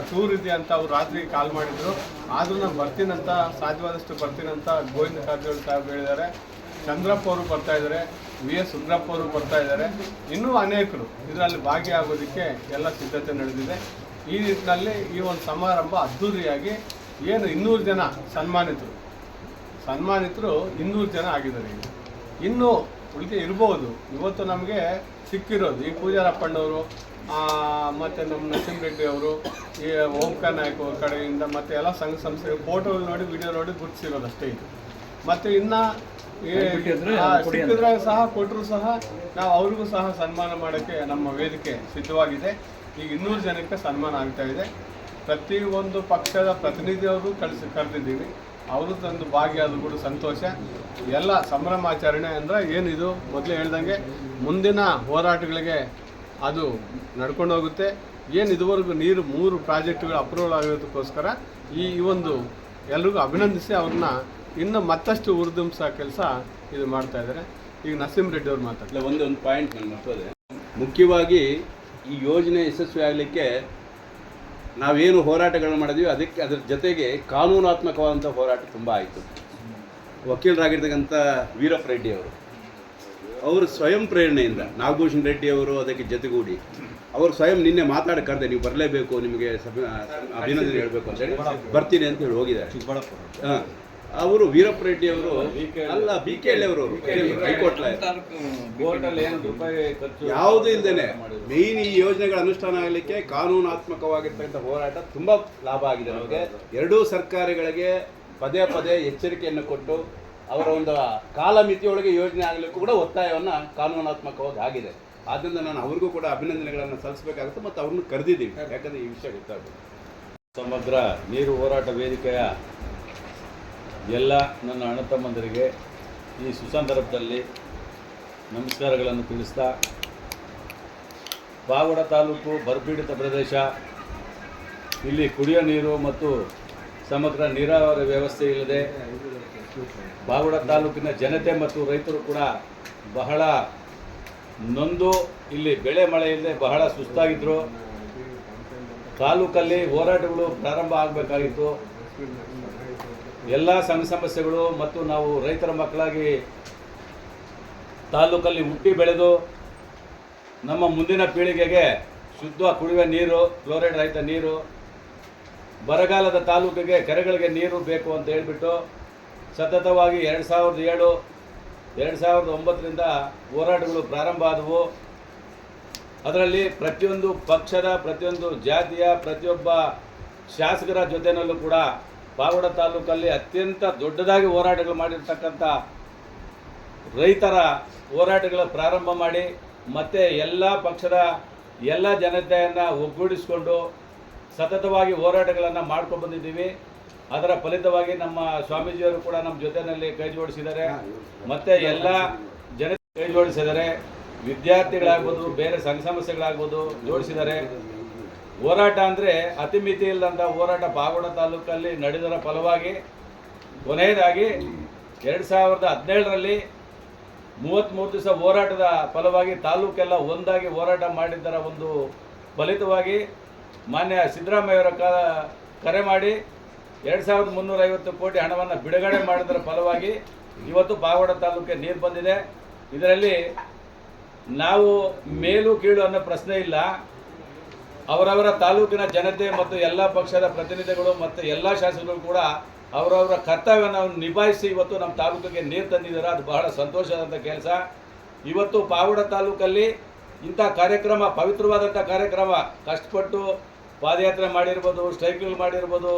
ಟೂರ್ ಇದೆ ಅಂತ ಅವ್ರು ರಾತ್ರಿ ಕಾಲ್ ಮಾಡಿದ್ರು. ಆದರೂ ನಾನು ಬರ್ತೀನಂತ, ಸಾಧ್ಯವಾದಷ್ಟು ಬರ್ತೀನಂತ ಗೋವಿಂದ ಕಾರಜೋಳ ಸಾಹೇಬ್ ಹೇಳಿದ್ದಾರೆ. ಚಂದ್ರಪ್ಪ ಅವರು ಬರ್ತಾ ಇದ್ದಾರೆ, ವಿ.ಎಸ್. ಉಗ್ರಪ್ಪ ಅವರು ಬರ್ತಾ ಇದ್ದಾರೆ. ಇನ್ನೂ ಅನೇಕರು ಇದರಲ್ಲಿ ಭಾಗಿಯಾಗೋದಕ್ಕೆ ಎಲ್ಲ ಸಿದ್ಧತೆ ನಡೆದಿದೆ. ಈ ನಿಟ್ಟಿನಲ್ಲಿ ಈ ಒಂದು ಸಮಾರಂಭ ಅದ್ಧೂರಿಯಾಗಿ ಏನು 200 ಜನ ಸನ್ಮಾನಿತರು 200 ಜನ ಆಗಿದ್ದಾರೆ. ಇನ್ನೂ ಉಳಿಕೆ ಇರ್ಬೋದು. ಇವತ್ತು ನಮಗೆ ಸಿಕ್ಕಿರೋದು ಈ ಪೂಜಾರಪ್ಪಣ್ಣವರು ಮತ್ತು ನಮ್ಮ ನರಸಿಂಹ ರೆಡ್ಡಿ ಅವರು, ಈ ಓಂಕಾರ ನಾಯಕ್ ಅವ್ರ ಕಡೆಯಿಂದ ಮತ್ತು ಎಲ್ಲ ಸಂಘ ಸಂಸ್ಥೆಗಳು ಫೋಟೋಗಳು ನೋಡಿ, ವಿಡಿಯೋ ನೋಡಿ ಗುರುತಿಸಿರೋದು ಅಷ್ಟೇ ಇದು. ಮತ್ತು ಇನ್ನು ಸಿಕ್ಕಿದ್ರಾಗ ಸಹ ಕೊಟ್ಟರು ಸಹ ನಾವು ಅವ್ರಿಗೂ ಸಹ ಸನ್ಮಾನ ಮಾಡೋಕ್ಕೆ ನಮ್ಮ ವೇದಿಕೆ ಸಿದ್ಧವಾಗಿದೆ. ಈಗ 200 ಜನಕ್ಕೆ ಸನ್ಮಾನ ಆಗ್ತಾ ಇದೆ. ಪ್ರತಿಯೊಂದು ಪಕ್ಷದ ಪ್ರತಿನಿಧಿಯವರು ಕರೆದಿದ್ದೀವಿ. ಅವರು ತಂದು ಭಾಗಿಯಾದ ಕೂಡ ಸಂತೋಷ. ಎಲ್ಲ ಸಂಭ್ರಮಾಚರಣೆ ಅಂದರೆ ಏನಿದು ಮೊದಲೇ ಹೇಳ್ದಂಗೆ ಮುಂದಿನ ಹೋರಾಟಗಳಿಗೆ ಅದು ನಡ್ಕೊಂಡು ಹೋಗುತ್ತೆ. ಏನು ಇದುವರೆಗೂ ನೀರು 3 ಪ್ರಾಜೆಕ್ಟ್ಗಳು ಅಪ್ರೂವಲ್ ಆಗಿರೋದಕ್ಕೋಸ್ಕರ ಈ ಒಂದು ಎಲ್ರಿಗೂ ಅಭಿನಂದಿಸಿ ಅವ್ರನ್ನ ಇನ್ನು ಮತ್ತಷ್ಟು ಉರ್ದುಂಬಿಸೋ ಕೆಲಸ ಇದು ಮಾಡ್ತಾ ಇದ್ದಾರೆ. ಈಗ ನರಸಿಂಹ ರೆಡ್ಡಿ ಅವ್ರು ಮಾತಾಡ್ತಾರೆ. ಒಂದು ಪಾಯಿಂಟ್ ನಾನು ಮತ್ತೋದೆ, ಮುಖ್ಯವಾಗಿ ಈ ಯೋಜನೆ ಯಶಸ್ವಿ ಆಗಲಿಕ್ಕೆ ನಾವೇನು ಹೋರಾಟಗಳನ್ನು ಮಾಡಿದ್ವಿ ಅದರ ಜೊತೆಗೆ ಕಾನೂನಾತ್ಮಕವಾದಂಥ ಹೋರಾಟ ತುಂಬ ಆಯಿತು. ವಕೀಲರಾಗಿರ್ತಕ್ಕಂಥ ವೀರಪ್ಪ ರೆಡ್ಡಿ ಅವರು ಸ್ವಯಂ ಪ್ರೇರಣೆಯಿಂದ, ನಾಗಭೂಷಣ್ ರೆಡ್ಡಿ ಅವರು ಅದಕ್ಕೆ ಜೊತೆಗೂಡಿ ಅವರು ಸ್ವಯಂ ನಿನ್ನೆ ಮಾತಾಡಿ ಕರೆದೆ, ನೀವು ಬರಲೇಬೇಕು, ನಿಮಗೆ ಅಭಿನಂದನೆ ಹೇಳಬೇಕು ಅಂತೇಳಿ ಬರ್ತೀನಿ ಅಂತ ಹೇಳಿ ಹೋಗಿದ್ದಾರೆ. ಹಾಂ, ಅವರು ವೀರಪ್ಪ ರೆಡ್ಡಿ ಅವರು ಅಲ್ಲ, BKL ಅವರು ಹೈಕೋರ್ಟ್ ಯಾವುದೂ ಇಲ್ಲದೇನೆ ಮೇಯ್ನ್ ಈ ಯೋಜನೆಗಳ ಅನುಷ್ಠಾನ ಆಗಲಿಕ್ಕೆ ಕಾನೂನಾತ್ಮಕವಾಗಿರ್ತಕ್ಕಂಥ ಹೋರಾಟ ತುಂಬ ಲಾಭ ಆಗಿದೆ ನಮಗೆ. ಎರಡೂ ಸರ್ಕಾರಗಳಿಗೆ ಪದೇ ಎಚ್ಚರಿಕೆಯನ್ನು ಕೊಟ್ಟು ಅವರ ಒಂದು ಕಾಲಮಿತಿಯೊಳಗೆ ಯೋಜನೆ ಆಗಲಿಕ್ಕೂ ಕೂಡ ಒತ್ತಾಯವನ್ನು ಕಾನೂನಾತ್ಮಕವಾಗಿ ಆಗಿದೆ. ಆದ್ದರಿಂದ ನಾನು ಅವ್ರಿಗೂ ಕೂಡ ಅಭಿನಂದನೆಗಳನ್ನು ಸಲ್ಲಿಸಬೇಕಾಗುತ್ತೆ ಮತ್ತು ಅವ್ರನ್ನ ಕರೆದಿದ್ದೀವಿ, ಯಾಕಂದರೆ ಈ ವಿಷಯ ಗೊತ್ತಾಗುತ್ತೆ. ಸಮಗ್ರ ನೀರು ಹೋರಾಟ ವೇದಿಕೆಯ ಎಲ್ಲ ನನ್ನ ಅಣ್ಣ ತಮ್ಮಂದರಿಗೆ ಈ ಸುಸಂದರ್ಭದಲ್ಲಿ ನಮಸ್ಕಾರಗಳನ್ನು ತಿಳಿಸ್ತಾ, ಪಾವಗಡ ತಾಲೂಕು ಬರಪೀಡಿತ ಪ್ರದೇಶ, ಇಲ್ಲಿ ಕುಡಿಯೋ ನೀರು ಮತ್ತು ಸಮಗ್ರ ನೀರಾವರಿ ವ್ಯವಸ್ಥೆ ಇಲ್ಲದೆ ಪಾವಗಡ ತಾಲೂಕಿನ ಜನತೆ ಮತ್ತು ರೈತರು ಕೂಡ ಬಹಳ ನೊಂದು ಇಲ್ಲಿ ಬೆಳೆ ಮಳೆ ಇಲ್ಲದೆ ಬಹಳ ಸುಸ್ತಾಗಿದ್ದರು. ತಾಲೂಕಲ್ಲಿ ಹೋರಾಟಗಳು ಪ್ರಾರಂಭ ಆಗಬೇಕಾಗಿತ್ತು. ಎಲ್ಲ ಸಂಘ ಸಮಸ್ಯೆಗಳು ಮತ್ತು ನಾವು ರೈತರ ಮಕ್ಕಳಾಗಿ ತಾಲೂಕಲ್ಲಿ ಹುಟ್ಟಿ ಬೆಳೆದು ನಮ್ಮ ಮುಂದಿನ ಪೀಳಿಗೆಗೆ ಶುದ್ಧ ಕುಡಿಯುವ ನೀರು, ಫ್ಲೋರೈಡ್ ರಹಿತ ನೀರು, ಬರಗಾಲದ ತಾಲೂಕಿಗೆ ಕೆರೆಗಳಿಗೆ ನೀರು ಬೇಕು ಅಂತ ಹೇಳಿಬಿಟ್ಟು ಸತತವಾಗಿ 2007, 2009ರಿಂದ ಹೋರಾಟಗಳು ಪ್ರಾರಂಭ ಆದವು. ಅದರಲ್ಲಿ ಪ್ರತಿಯೊಂದು ಪಕ್ಷದ, ಪ್ರತಿಯೊಂದು ಜಾತಿಯ, ಪ್ರತಿಯೊಬ್ಬ ಶಾಸಕರ ಜೊತೆಯಲ್ಲೂ ಕೂಡ ಪಾವಗಡ ತಾಲೂಕಲ್ಲಿ ಅತ್ಯಂತ ದೊಡ್ಡದಾಗಿ ಹೋರಾಟಗಳು ಮಾಡಿರ್ತಕ್ಕಂಥ ರೈತರ ಹೋರಾಟಗಳ ಪ್ರಾರಂಭ ಮಾಡಿ ಮತ್ತು ಎಲ್ಲ ಪಕ್ಷದ ಎಲ್ಲ ಜನತೆಯನ್ನು ಒಗ್ಗೂಡಿಸಿಕೊಂಡು ಸತತವಾಗಿ ಹೋರಾಟಗಳನ್ನು ಮಾಡ್ಕೊಂಡು ಬಂದಿದ್ದೀವಿ. ಅದರ ಫಲಿತವಾಗಿ ನಮ್ಮ ಸ್ವಾಮೀಜಿಯವರು ಕೂಡ ನಮ್ಮ ಜೊತೆಯಲ್ಲಿ ಕೈ ಜೋಡಿಸಿದ್ದಾರೆ. ಮತ್ತು ಎಲ್ಲ ಜನತೆ ಕೈ ಜೋಡಿಸಿದ್ದಾರೆ. ವಿದ್ಯಾರ್ಥಿಗಳಾಗ್ಬೋದು, ಬೇರೆ ಸಂಘ ಸಮಸ್ಯೆಗಳಾಗ್ಬೋದು ಜೋಡಿಸಿದ್ದಾರೆ. ಹೋರಾಟ ಅಂದರೆ ಅತಿಮಿತಿ ಇಲ್ಲದಂಥ ಹೋರಾಟ ಪಾವಗಡ ತಾಲೂಕಲ್ಲಿ ನಡೆದರ ಫಲವಾಗಿ ಕೊನೆಯದಾಗಿ 2017ರಲ್ಲಿ 33 ದಿವಸ ಹೋರಾಟದ ಫಲವಾಗಿ ತಾಲೂಕೆಲ್ಲ ಒಂದಾಗಿ ಹೋರಾಟ ಮಾಡಿದ್ದರ ಒಂದು ಫಲಿತವಾಗಿ ಮಾನ್ಯ ಸಿದ್ದರಾಮಯ್ಯವರ ಕರೆ ಮಾಡಿ 2350 ಕೋಟಿ ಹಣವನ್ನು ಬಿಡುಗಡೆ ಮಾಡಿದರ ಫಲವಾಗಿ ಇವತ್ತು ಪಾವಗಡ ತಾಲೂಕಿಗೆ ನೀರು ಬಂದಿದೆ. ಇದರಲ್ಲಿ ನಾವು ಮೇಲು ಕೀಳು ಅನ್ನೋ ಪ್ರಶ್ನೆ ಇಲ್ಲ. ಅವರವರ ತಾಲೂಕಿನ ಜನತೆ ಮತ್ತು ಎಲ್ಲ ಪಕ್ಷದ ಪ್ರತಿನಿಧಿಗಳು ಮತ್ತು ಎಲ್ಲ ಶಾಸಕರು ಕೂಡ ಅವರವರ ಕರ್ತವ್ಯವನ್ನು ನಿಭಾಯಿಸಿ ಇವತ್ತು ನಮ್ಮ ತಾಲೂಕಿಗೆ ನೀರು ತಂದಿದ್ದಾರೆ. ಅದು ಬಹಳ ಸಂತೋಷವಾದಂಥ ಕೆಲಸ. ಇವತ್ತು ಪಾವಗಡ ತಾಲೂಕಲ್ಲಿ ಇಂಥ ಕಾರ್ಯಕ್ರಮ, ಪವಿತ್ರವಾದಂಥ ಕಾರ್ಯಕ್ರಮ, ಕಷ್ಟಪಟ್ಟು ಪಾದಯಾತ್ರೆ ಮಾಡಿರ್ಬೋದು, ಸ್ಟ್ರೈಕ್ಗಳು ಮಾಡಿರ್ಬೋದು,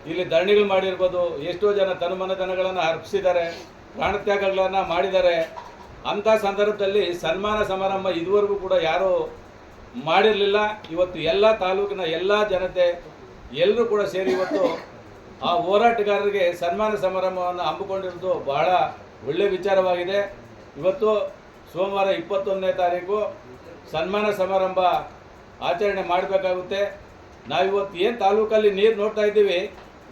ಇಲ್ಲಿ ಧರಣಿಗಳು ಮಾಡಿರ್ಬೋದು, ಎಷ್ಟೋ ಜನ ತನುಮನಧನಗಳನ್ನು ಅರ್ಪಿಸಿದ್ದಾರೆ, ಪ್ರಾಣತ್ಯಾಗಗಳನ್ನು ಮಾಡಿದ್ದಾರೆ. ಅಂಥ ಸಂದರ್ಭದಲ್ಲಿ ಸನ್ಮಾನ ಸಮಾರಂಭ ಇದುವರೆಗೂ ಕೂಡ ಯಾರೂ ಮಾಡಿರಲಿಲ್ಲ. ಇವತ್ತು ಎಲ್ಲ ತಾಲೂಕಿನ ಎಲ್ಲ ಜನತೆ ಎಲ್ಲರೂ ಕೂಡ ಸೇರಿ ಇವತ್ತು ಆ ಹೋರಾಟಗಾರರಿಗೆ ಸನ್ಮಾನ ಸಮಾರಂಭವನ್ನು ಹಮ್ಮಿಕೊಂಡಿರೋದು ಬಹಳ ಒಳ್ಳೆಯ ವಿಚಾರವಾಗಿದೆ. ಇವತ್ತು ಸೋಮವಾರ 21ನೇ ತಾರೀಕು ಸನ್ಮಾನ ಸಮಾರಂಭ ಆಚರಣೆ ಮಾಡಬೇಕಾಗುತ್ತೆ. ನಾವಿವತ್ತು ಏನು ತಾಲೂಕಲ್ಲಿ ನೀರು ನೋಡ್ತಾ ಇದ್ದೀವಿ,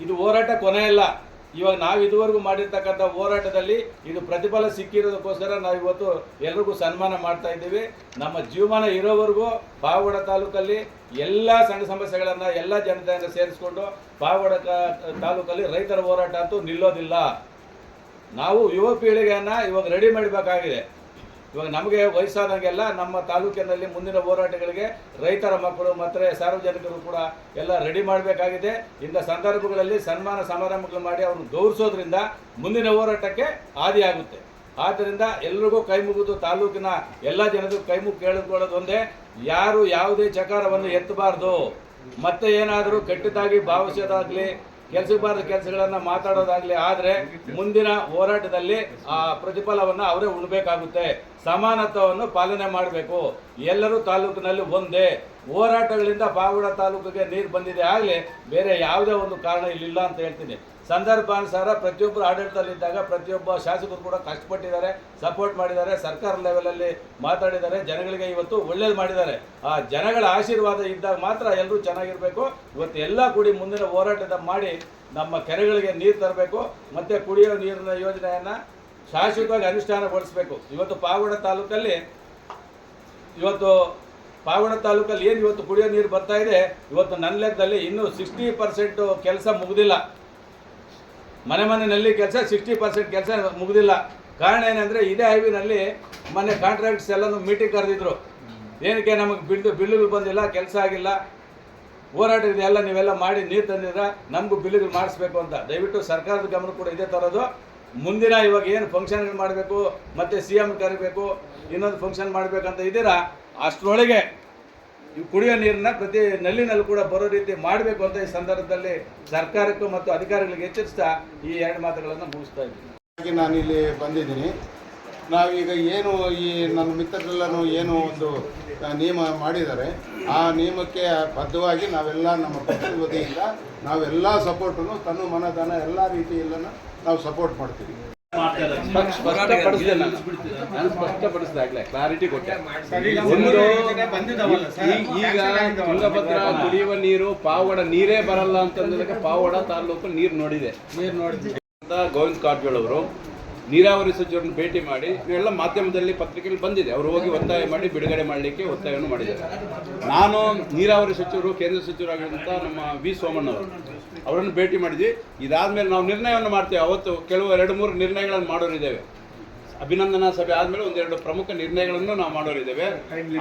ಇದು ಹೋರಾಟ ಕೊನೆಯಲ್ಲ. ಇವಾಗ ನಾವು ಇದುವರೆಗೂ ಮಾಡಿರ್ತಕ್ಕಂಥ ಹೋರಾಟದಲ್ಲಿ ಇದು ಪ್ರತಿಫಲ ಸಿಕ್ಕಿರೋದಕ್ಕೋಸ್ಕರ ನಾವಿವತ್ತು ಎಲ್ರಿಗೂ ಸನ್ಮಾನ ಮಾಡ್ತಾ ಇದ್ದೀವಿ. ನಮ್ಮ ಜೀವಮಾನ ಇರೋವರೆಗೂ ಪಾವಗಡ ತಾಲೂಕಲ್ಲಿ ಎಲ್ಲ ಸಂಘ ಸಮಸ್ಯೆಗಳನ್ನು ಎಲ್ಲ ಜನತೆಯನ್ನು ಸೇರಿಸ್ಕೊಂಡು ಪಾವಗಡ ತಾಲೂಕಲ್ಲಿ ರೈತರ ಹೋರಾಟ ಅಂತೂ ನಿಲ್ಲೋದಿಲ್ಲ. ನಾವು ಯುವ ಪೀಳಿಗೆಯನ್ನು ಇವಾಗ ರೆಡಿ ಮಾಡಬೇಕಾಗಿದೆ. ಇವಾಗ ನಮಗೆ ವಯಸ್ಸಾದಂಗೆಲ್ಲ ನಮ್ಮ ತಾಲೂಕಿನಲ್ಲಿ ಮುಂದಿನ ಹೋರಾಟಗಳಿಗೆ ರೈತರ ಮಕ್ಕಳು ಮತ್ತು ಸಾರ್ವಜನಿಕರು ಕೂಡ ಎಲ್ಲ ರೆಡಿ ಮಾಡಬೇಕಾಗಿದೆ. ಇಂಥ ಸಂದರ್ಭಗಳಲ್ಲಿ ಸನ್ಮಾನ ಸಮಾರಂಭಗಳು ಮಾಡಿ ಅವ್ರನ್ನ ಗೌರವಿಸೋದ್ರಿಂದ ಮುಂದಿನ ಹೋರಾಟಕ್ಕೆ ಆದಿಯಾಗುತ್ತೆ. ಆದ್ದರಿಂದ ಎಲ್ರಿಗೂ ಕೈ ಮುಗಿದು ತಾಲೂಕಿನ ಎಲ್ಲ ಜನರಿಗೂ ಕೈ ಮುಗಿ ಕೇಳಿಕೊಳ್ಳೋದು ಒಂದೇ, ಯಾರು ಯಾವುದೇ ಚಕಾರವನ್ನು ಎತ್ತಬಾರ್ದು. ಮತ್ತೆ ಏನಾದರೂ ಕೆಟ್ಟದಾಗಿ ಭಾವಿಸೋದಾಗಲಿ, ಕೆಲಸಬಾರದ ಕೆಲಸಗಳನ್ನು ಮಾತಾಡೋದಾಗಲಿ ಆದರೆ ಮುಂದಿನ ಹೋರಾಟದಲ್ಲಿ ಆ ಪ್ರತಿಫಲವನ್ನು ಅವರೇ ಉಣ್ಬೇಕಾಗುತ್ತೆ. ಸಮಾನತ್ವವನ್ನು ಪಾಲನೆ ಮಾಡಬೇಕು. ಎಲ್ಲರೂ ತಾಲೂಕಿನಲ್ಲಿ ಒಂದೇ. ಹೋರಾಟಗಳಿಂದ ಪಾವಗಡ ತಾಲೂಕಿಗೆ ನೀರು ಬಂದಿದೆ ಆಗಲಿ, ಬೇರೆ ಯಾವುದೇ ಒಂದು ಕಾರಣ ಇಲ್ಲಿಲ್ಲ ಅಂತ ಹೇಳ್ತೀನಿ. ಸಂದರ್ಭಾನುಸಾರ ಪ್ರತಿಯೊಬ್ಬರು ಆಡಳಿತದಲ್ಲಿದ್ದಾಗ ಪ್ರತಿಯೊಬ್ಬ ಶಾಸಕರು ಕೂಡ ಕಷ್ಟಪಟ್ಟಿದ್ದಾರೆ, ಸಪೋರ್ಟ್ ಮಾಡಿದ್ದಾರೆ, ಸರ್ಕಾರ ಲೆವೆಲಲ್ಲಿ ಮಾತಾಡಿದ್ದಾರೆ, ಜನಗಳಿಗೆ ಇವತ್ತು ಒಳ್ಳೇದು ಮಾಡಿದ್ದಾರೆ. ಆ ಜನಗಳ ಆಶೀರ್ವಾದ ಇದ್ದಾಗ ಮಾತ್ರ ಎಲ್ಲರೂ ಚೆನ್ನಾಗಿರಬೇಕು. ಇವತ್ತು ಎಲ್ಲ ಕೂಡಿ ಮುಂದಿನ ಹೋರಾಟದ ಮಾಡಿ ನಮ್ಮ ಕೆರೆಗಳಿಗೆ ನೀರು ತರಬೇಕು ಮತ್ತು ಕುಡಿಯೋ ನೀರಿನ ಯೋಜನೆಯನ್ನು ಶಾಶ್ವತವಾಗಿ ಅನುಷ್ಠಾನಗೊಳಿಸಬೇಕು. ಇವತ್ತು ಪಾವಗಡ ತಾಲೂಕಲ್ಲಿ ಏನು ಇವತ್ತು ಕುಡಿಯೋ ನೀರು ಬರ್ತಾ ಇದೆ, ಇವತ್ತು ನನ್ನ ಲೆಕ್ಕದಲ್ಲಿ ಇನ್ನೂ 60% ಕೆಲಸ ಮುಗಿದಿಲ್ಲ. ಮನೆಯಲ್ಲಿ ಕೆಲಸ 60% ಕೆಲಸ ಮುಗಿದಿಲ್ಲ. ಕಾರಣ ಏನಂದರೆ ಇದೇ ಹೈವೇನಲ್ಲಿ ಮೊನ್ನೆ ಕಾಂಟ್ರಾಕ್ಟ್ಸ್ ಎಲ್ಲನೂ ಮೀಟಿಂಗ್ ಕರೆದಿದ್ರು. ಏನಕ್ಕೆ ನಮಗೆ ಬಿಲ್ಲುಗಳು ಬಂದಿಲ್ಲ, ಕೆಲಸ ಆಗಿಲ್ಲ, ಹೋರಾಟ ಇದೆಲ್ಲ ನೀವೆಲ್ಲ ಮಾಡಿ ನೀರು ತಂದಿದ್ರ, ನಮಗೂ ಬಿಲ್ಲುಗಳು ಮಾಡಿಸ್ಬೇಕು ಅಂತ. ದಯವಿಟ್ಟು ಸರ್ಕಾರದ ಗಮನ ಕೂಡ ಇದೇ ಥರದ್ದು. ಮುಂದಿನ ಇವಾಗ ಏನು ಫಂಕ್ಷನ್ಗಳು ಮಾಡಬೇಕು, ಮತ್ತು CM ಕರಿಬೇಕು, ಇನ್ನೊಂದು ಫಂಕ್ಷನ್ ಮಾಡಬೇಕಂತ ಇದ್ದೀರಾ, ಅಷ್ಟರೊಳಗೆ ಕುಡಿಯೋ ನೀರನ್ನ ಪ್ರತಿ ನಲ್ಲಿನಲ್ಲಿ ಕೂಡ ಬರೋ ರೀತಿ ಮಾಡಬೇಕು ಅಂತ ಈ ಸಂದರ್ಭದಲ್ಲಿ ಸರ್ಕಾರಕ್ಕೂ ಮತ್ತು ಅಧಿಕಾರಿಗಳಿಗೆ ಎಚ್ಚರಿಸ್ತಾ ಈ 2 ಮಾತುಗಳನ್ನು ಮುಗಿಸ್ತಾ ಇದ್ದೀನಿ. ನಾನು ಇಲ್ಲಿ ಬಂದಿದ್ದೀನಿ. ನಾವೀಗ ಏನು ಈ ನನ್ನ ಮಿತ್ರರೆಲ್ಲರೂ ಏನು ಒಂದು ನಿಯಮ ಮಾಡಿದ್ದಾರೆ, ಆ ನಿಯಮಕ್ಕೆ ಬದ್ಧವಾಗಿ ನಾವೆಲ್ಲ ನಮ್ಮ ಪಕ್ಷದ ವತಿಯಿಂದ ನಾವೆಲ್ಲ ಸಪೋರ್ಟನ್ನು ತನ್ನ ಮನಧನ ಎಲ್ಲ ರೀತಿಯಲ್ಲೂ ನಾವು ಸಪೋರ್ಟ್ ಮಾಡ್ತೀವಿ. ಸ್ಪಷ್ಟಪಡಿಸಿದೆ ನಾನು ಸ್ಪಷ್ಟಪಡಿಸಿದಾಗಲೇ ಕ್ಲಾರಿಟಿ ಕೊಟ್ಟೆ. ಒಂದು ಈಗ ತುಂಗಭದ್ರಾ ಕುಡಿಯುವ ನೀರು ಪಾವಗಡ ನೀರೇ ಬರಲ್ಲ ಅಂತಂದ್ರೆ ಪಾವಗಡ ತಾಲೂಕು ನೀರು ನೋಡಿದೆ. ಗೋವಿಂದ ಕಾರಜೋಳ ಅವರು ನೀರಾವರಿ ಸಚಿವರನ್ನು ಭೇಟಿ ಮಾಡಿ ಇವೆಲ್ಲ ಮಾಧ್ಯಮದಲ್ಲಿ ಪತ್ರಿಕೆಯಲ್ಲಿ ಬಂದಿದೆ. ಅವರು ಹೋಗಿ ಒತ್ತಾಯ ಮಾಡಿ ಬಿಡುಗಡೆ ಮಾಡಲಿಕ್ಕೆ ಒತ್ತಾಯವನ್ನು ಮಾಡಿದ್ದಾರೆ. ನಾನು ನೀರಾವರಿ ಸಚಿವರು ಕೇಂದ್ರ ಸಚಿವರಾಗಿದ್ದಂಥ ನಮ್ಮ ವಿ ಸೋಮಣ್ಣವರು ಅವರನ್ನು ಭೇಟಿ ಮಾಡಿದ್ವಿ. ಇದಾದಮೇಲೆ ನಾವು ನಿರ್ಣಯವನ್ನು ಮಾಡ್ತೇವೆ. ಅವತ್ತು ಕೆಲವು 2-3 ನಿರ್ಣಯಗಳನ್ನು ಮಾಡೋರಿದ್ದೇವೆ. ಅಭಿನಂದನಾ ಸಭೆ ಆದಮೇಲೆ 1-2 ಪ್ರಮುಖ ನಿರ್ಣಯಗಳನ್ನು ನಾವು ಮಾಡೋರಿದ್ದೇವೆ.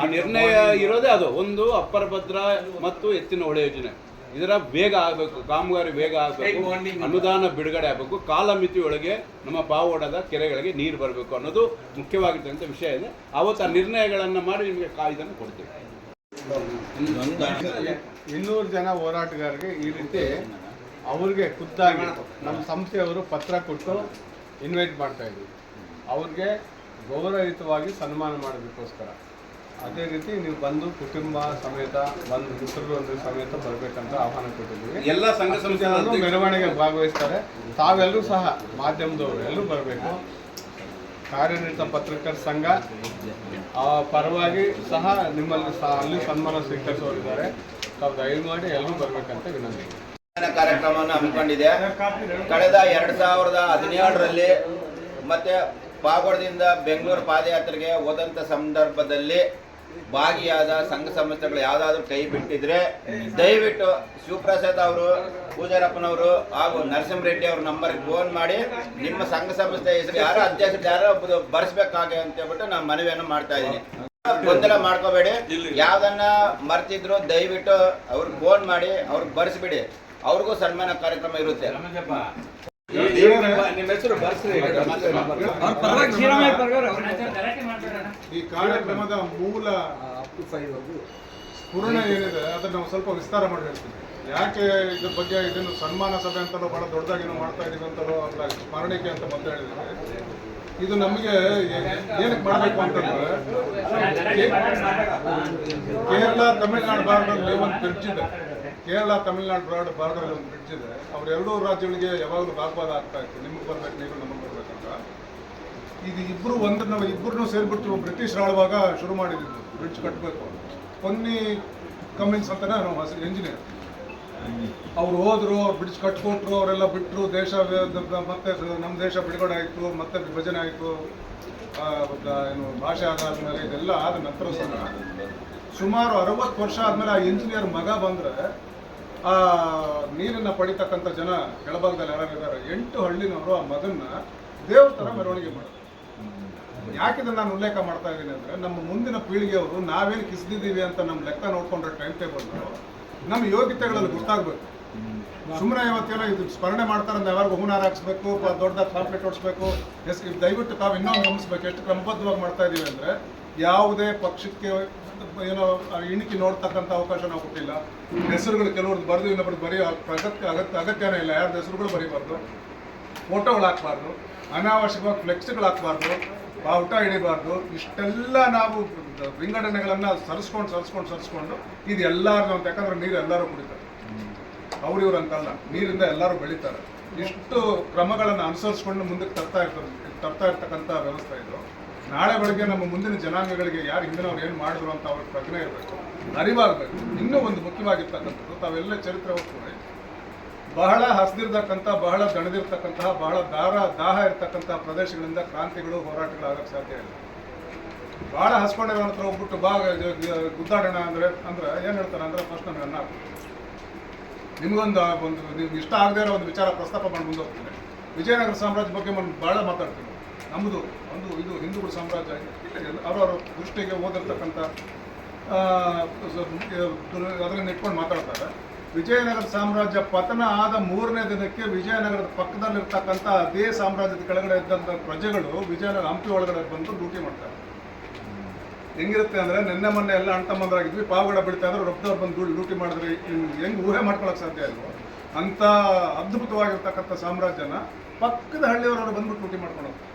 ಆ ನಿರ್ಣಯ ಇರೋದೇ ಅದು. ಒಂದು ಅಪ್ಪರ ಭದ್ರಾ ಮತ್ತು ಎತ್ತಿನ ಹೊಳೆ ಯೋಜನೆ, ಇದರ ವೇಗ ಆಗಬೇಕು, ಕಾಮಗಾರಿ ವೇಗ ಆಗಬೇಕು, ಅನುದಾನ ಬಿಡುಗಡೆ ಆಗಬೇಕು, ಕಾಲಮಿತಿಯೊಳಗೆ ನಮ್ಮ ಪಾವಗಡದ ಕೆರೆಗಳಿಗೆ ನೀರು ಬರಬೇಕು ಅನ್ನೋದು ಮುಖ್ಯವಾಗಿರ್ತಕ್ಕಂಥ ವಿಷಯ ಇದೆ. ಆವತ್ತು ಆ ನಿರ್ಣಯಗಳನ್ನು ಮಾಡಿ ನಿಮಗೆ ಕಾಯ್ದನ್ನು ಕೊಡ್ತೀವಿ. 200 ಜನ ಹೋರಾಟಗಾರರಿಗೆ ಈ ರೀತಿ ಅವ್ರಿಗೆ ಖುದ್ದಾಗಿ ನಮ್ಮ ಸಂಸ್ಥೆಯವರು ಪತ್ರ ಕೊಟ್ಟು ಇನ್ವೈಟ್ ಮಾಡ್ತಾ ಇದ್ವಿ. ಅವ್ರಿಗೆ ಗೌರವಯುತವಾಗಿ ಸನ್ಮಾನ ಮಾಡೋದಕ್ಕೋಸ್ಕರ ಅದೇ ರೀತಿ ನೀವು ಬಂದು ಕುಟುಂಬ ಸಮೇತ ಬಂದು ಮಿತ್ರರು ಸಮೇತ ಬರಬೇಕಂತ ಆಹ್ವಾನ ಕೊಟ್ಟಿದ್ದೀವಿ. ಎಲ್ಲ ಸಂಘ ಸಂಸ್ಥೆಗಳು ಮೆರವಣಿಗೆ ಭಾಗವಹಿಸ್ತಾರೆ. ತಾವೆಲ್ಲರೂ ಸಹ ಮಾಧ್ಯಮದವರು ಎಲ್ಲರೂ ಬರಬೇಕು. ಕಾರ್ಯನಿರತ ಪತ್ರಕರ್ತರ ಸಂಘ ಪರವಾಗಿ ಸಹ ನಿಮ್ಮಲ್ಲಿ ಅಲ್ಲಿ ಸನ್ಮಾನ ಸ್ವೀಕರಿಸುವವರಿದ್ದಾರೆ. ತಾವು ದಯಮಾಡಿ ಎಲ್ಲರೂ ಬರಬೇಕಂತ ವಿನಂತಿ. ಕಾರ್ಯಕ್ರಮವನ್ನು ಹಮ್ಮಿಕೊಂಡಿದೆ. ಕಳೆದ 2017ರಲ್ಲಿ ಮತ್ತೆ ಪಾವಗಡದಿಂದ ಬೆಂಗಳೂರು ಪಾದಯಾತ್ರೆಗೆ ಹೋದಂಥ ಸಂದರ್ಭದಲ್ಲಿ ಭಾಗಿಯಾದ ಸಂಘ ಸಂಸ್ಥೆಗಳು ಯಾವುದಾದ್ರೂ ಕೈ ಬಿಟ್ಟಿದ್ರೆ ದಯವಿಟ್ಟು ಶಿವಪ್ರಸಾದ್ ಅವರು, ಪೂಜಾರಪ್ಪನವರು ಹಾಗೂ ನರಸಿಂಹರೆಡ್ಡಿ ಅವ್ರ ನಂಬರ್ಗೆ ಫೋನ್ ಮಾಡಿ ನಿಮ್ಮ ಸಂಘ ಸಂಸ್ಥೆ ಹೆಸರು ಯಾರು ಅಧ್ಯಕ್ಷರು ಯಾರೋ ಬರ್ಸ್ಬೇಕಾಗೆ ಅಂತ ಹೇಳ್ಬಿಟ್ಟು ನಾನು ಮನವಿಯನ್ನು ಮಾಡ್ತಾ ಇದ್ದೀನಿ. ಗೊಂದಲ ಮಾಡ್ಕೋಬೇಡಿ. ಯಾವ್ದನ್ನ ಮರ್ತಿದ್ರು ದಯವಿಟ್ಟು ಅವ್ರಿಗೆ ಫೋನ್ ಮಾಡಿ ಅವ್ರಿಗೆ ಬರ್ಸ್ಬಿಡಿ. ಅವ್ರಿಗೂ ಸನ್ಮಾನ ಕಾರ್ಯಕ್ರಮ ಇರುತ್ತೆ. ನಿಮ್ಮ ಹೆಸರು ಬರ್ಸ್ರಿ. ಈ ಕಾರ್ಯಕ್ರಮದ ಮೂಲ ಸ್ಫುರಣ ಏನಿದೆ ಅದನ್ನು ನಾವು ಸ್ವಲ್ಪ ವಿಸ್ತಾರ ಮಾಡಿ ಹೇಳ್ತೀವಿ. ಯಾಕೆ ಇದ್ರ ಬಗ್ಗೆ ಇದನ್ನು ಸನ್ಮಾನ ಸಭೆ ಅಂತಲೋ ಬಹಳ ದೊಡ್ಡದಾಗಿ ಮಾಡ್ತಾ ಇದೀವಿ ಅಂತಲೋ ಅಲ್ಲ, ಸ್ಮರಣಿಕೆ ಅಂತ ಮೊದಲು ಹೇಳಿದ್ರೆ ಇದು ನಮಗೆ ಏನಕ್ಕೆ ಮಾಡಬೇಕು ಅಂತಂದ್ರೆ ಕೇರಳ ತಮಿಳುನಾಡು ಬಾರ್ಡರ್ಲಿ ಒಂದು ಬ್ರಿಡ್ಜ್ ಇದೆ. ಕೇರಳ ತಮಿಳುನಾಡು ಬಾರ್ಡರ್ ಒಂದು ಬ್ರಿಡ್ಜ್ ಇದೆ. ಅವ್ರು 2 ರಾಜ್ಯಗಳಿಗೆ ಯಾವಾಗಲೂ ವಾಗ್ವಾದ ಆಗ್ತಾ ಇತ್ತು, ನಿಮ್ಗೆ ಬರ್ಬೇಕು ನೀವು ನಮಗೆ ಬರ್ಬೇಕಂತ. ಇದು ಇಬ್ಬರನ್ನೂ ಸೇರಿಬಿಟ್ಟು ಬ್ರಿಟಿಷ್ ಆಳುವಾಗ ಶುರು ಮಾಡಿದ್ದು ಬ್ರಿಡ್ಜ್ ಕಟ್ಟಬೇಕು. ಪೊನ್ನಿ ಕಮಿನ್ಸ್ ಅಂತಾನೆ ನಾವು ಎಂಜಿನಿಯರ್. ಅವ್ರು ಹೋದ್ರು, ಅವ್ರು ಬ್ರಿಡ್ಜ್ ಕಟ್ಕೊಟ್ರು, ಅವರೆಲ್ಲ ಬಿಟ್ಟರು. ದೇಶ ಮತ್ತೆ ನಮ್ಮ ದೇಶ ಬಿಡುಗಡೆ ಆಯಿತು, ಮತ್ತೆ ವಿಭಜನೆ ಆಯಿತು, ಏನು ಭಾಷೆ ಆದಾದ್ಮೇಲೆ ಇದೆಲ್ಲ ಆದ ನಂತರ ಸಹ ಸುಮಾರು 60 ವರ್ಷ ಆದಮೇಲೆ ಆ ಇಂಜಿನಿಯರ್ ಮಗ ಬಂದರೆ ಆ ನೀರನ್ನು ಪಡಿತಕ್ಕಂಥ ಜನ ಕೆಳಭಾಗದಲ್ಲಿ ಯಾರಿದ್ದಾರೆ 8 ಹಳ್ಳಿನವರು ಆ ಮಗನ್ನ ದೇವ್ರ ಥರ ಮೆರವಣಿಗೆ ಮಾಡೋದು. ಯಾಕಿದನ್ನು ನಾನು ಉಲ್ಲೇಖ ಮಾಡ್ತಾ ಇದ್ದೀನಿ ಅಂದರೆ ನಮ್ಮ ಮುಂದಿನ ಪೀಳಿಗೆಯವರು ನಾವೇನು ಕಿಸ್ದಿದ್ದೀವಿ ಅಂತ ನಮ್ಮ ಲೆಕ್ಕ ನೋಡ್ಕೊಂಡ್ರೆ ಟೈಮ್ ಟೇಬಲ್ ನಮ್ಮ ಯೋಗ್ಯತೆಗಳಲ್ಲಿ ಗೊತ್ತಾಗಬೇಕು. ಸುಮ್ಮನೆ ಇವತ್ತೇನೋ ಇದು ಸ್ಮರಣೆ ಮಾಡ್ತಾರೆ ಅಂದ್ರೆ ಯಾವಾಗ ಹೂನಾರ ಹಾಕ್ಸ್ಬೇಕು, ದೊಡ್ಡದಾಗಿ ಪಾಂಪ್ಲೆಟ್ ಓಡಿಸ್ಬೇಕು. ದಯವಿಟ್ಟು ತಾವು ಇನ್ನೊಂದು ಗಮನಿಸ್ಬೇಕು, ಎಷ್ಟು ಕ್ರಮಬದ್ಧವಾಗಿ ಮಾಡ್ತಾ ಇದ್ದೀವಿ ಅಂದರೆ ಯಾವುದೇ ಪಕ್ಷಕ್ಕೆ ಏನೋ ಇಣಿಕಿ ನೋಡ್ತಕ್ಕಂಥ ಅವಕಾಶ ನಾವು ಕೊಟ್ಟಿಲ್ಲ. ಹೆಸರುಗಳು ಕೆಲವ್ರದ್ದು ಬರೆದು ಇನ್ನೊಬ್ರದ್ದು ಬರೆಯೋ ಅಗತ್ಯನೇ ಇಲ್ಲ. ಯಾರ್ದು ಹೆಸರುಗಳು ಬರೀಬಾರ್ದು, ಫೋಟೋಗಳು ಹಾಕ್ಬಾರ್ದು, ಅನಾವಶ್ಯಕವಾಗಿ ಫ್ಲೆಕ್ಸ್ಗಳು ಹಾಕ್ಬಾರ್ದು, ಬಾವುಟ ಹಿಡಿಬಾರ್ದು. ಇಷ್ಟೆಲ್ಲ ನಾವು ವಿಂಗಡಣೆಗಳನ್ನು ಸರಿಸ್ಕೊಂಡು ಇದು ಎಲ್ಲರೂ ಅಂತ. ಯಾಕಂದ್ರೆ ನೀರು ಎಲ್ಲರೂ ಕುಡಿತಾರೆ, ಅವ್ರಿವ್ರು ಅಂತಲ್ಲ, ನೀರಿಂದ ಎಲ್ಲರೂ ಬೆಳೀತಾರೆ. ಇಷ್ಟು ಕ್ರಮಗಳನ್ನು ಅನುಸರಿಸ್ಕೊಂಡು ಮುಂದಕ್ಕೆ ತರ್ತಾ ಇರ್ತಕ್ಕಂಥ ವ್ಯವಸ್ಥೆ ಇದು. ನಾಳೆ ಬೆಳಗ್ಗೆ ನಮ್ಮ ಮುಂದಿನ ಜನಾಂಗಗಳಿಗೆ ಯಾರು ಹಿಂದಿನವ್ರು ಏನು ಮಾಡಿದ್ರು ಅಂತ ಅವ್ರಿಗೆ ಪ್ರಜ್ಞೆ ಇರಬೇಕು, ಅರಿವಾಗಬೇಕು. ಇನ್ನೂ ಒಂದು ಮುಖ್ಯವಾಗಿರ್ತಕ್ಕಂಥದ್ದು, ತಾವೆಲ್ಲ ಚರಿತ್ರೆ ಹೋಗ್ತದೆ, ಬಹಳ ಹಸಿದಿರ್ತಕ್ಕಂಥ, ಬಹಳ ದಣದಿರ್ತಕ್ಕಂತಹ, ಬಹಳ ದಾಹ ಇರ್ತಕ್ಕಂಥ ಪ್ರದೇಶಗಳಿಂದ ಕ್ರಾಂತಿಗಳು, ಹೋರಾಟಗಳು ಆಗಕ್ಕೆ ಸಾಧ್ಯ ಇಲ್ಲ. ಭಾಳ ಹಸ್ಕೊಂಡಿರೋ ಹತ್ರ ಹೋಗ್ಬಿಟ್ಟು ಗುದ್ದಾಡೋಣ ಅಂದರೆ ಏನು ಹೇಳ್ತಾರೆ ಅಂದರೆ ಫಸ್ಟ್ ನಮಗೆ ಅನ್ನ ನಿಮಗೊಂದು ನೀವು ಇಷ್ಟ ಆಗದೇ ಇರೋ ಒಂದು ವಿಚಾರ ಪ್ರಸ್ತಾಪ ಮಾಡಿ ಮುಂದೆ ಹೋಗ್ತೀನಿ. ವಿಜಯನಗರ ಸಾಮ್ರಾಜ್ಯ ಬಗ್ಗೆ ಭಾಳ ಮಾತಾಡ್ತೀನಿ. ನಮ್ಮದು ಇದು ಹಿಂದೂಗಳ ಸಾಮ್ರಾಜ್ಯ ಅವರವರ ದೃಷ್ಟಿಗೆ ಓದಿರ್ತಕ್ಕಂಥ ಅದರಿಂದ ಇಟ್ಕೊಂಡು ಮಾತಾಡ್ತಾರೆ. ವಿಜಯನಗರ ಸಾಮ್ರಾಜ್ಯ ಪತನ ಆದ 3ನೇ ದಿನಕ್ಕೆ ವಿಜಯನಗರದ ಪಕ್ಕದಲ್ಲಿರ್ತಕ್ಕಂಥ ಅದೇ ಸಾಮ್ರಾಜ್ಯದ ಕೆಳಗಡೆ ಇದ್ದಂಥ ಪ್ರಜೆಗಳು ವಿಜಯನಗರ ಹಂಪಿ ಒಳಗಡೆ ಬಂದು ಡ್ಯೂಟಿ ಮಾಡ್ತಾರೆ. ಹೆಂಗಿರುತ್ತೆ ಅಂದರೆ ಮೊನ್ನೆ ಎಲ್ಲ ಅಣ್ತಮ್ಮಂದರಾಗಿದ್ವಿ, ಪಾವಗಡ ಬಿಡ್ತಾ ಇದ್ರೆ ರೊಬ್ಬದವ್ರು ಬಂದು ಡ್ಯೂಟಿ ಮಾಡಿದ್ರೆ ಹೆಂಗೆ ಊಹೆ ಮಾಡ್ಕೊಳಕ್ಕೆ ಸಾಧ್ಯ ಇಲ್ವೋ ಅಂಥ ಅದ್ಭುತವಾಗಿರ್ತಕ್ಕಂಥ ಸಾಮ್ರಾಜ್ಯನ ಪಕ್ಕದ ಹಳ್ಳಿಯವರವರು ಬಂದ್ಬಿಟ್ಟು ಡ್ಯೂಟಿ ಮಾಡ್ಕೊಂಡು ಹೋಗ್ತಾರೆ.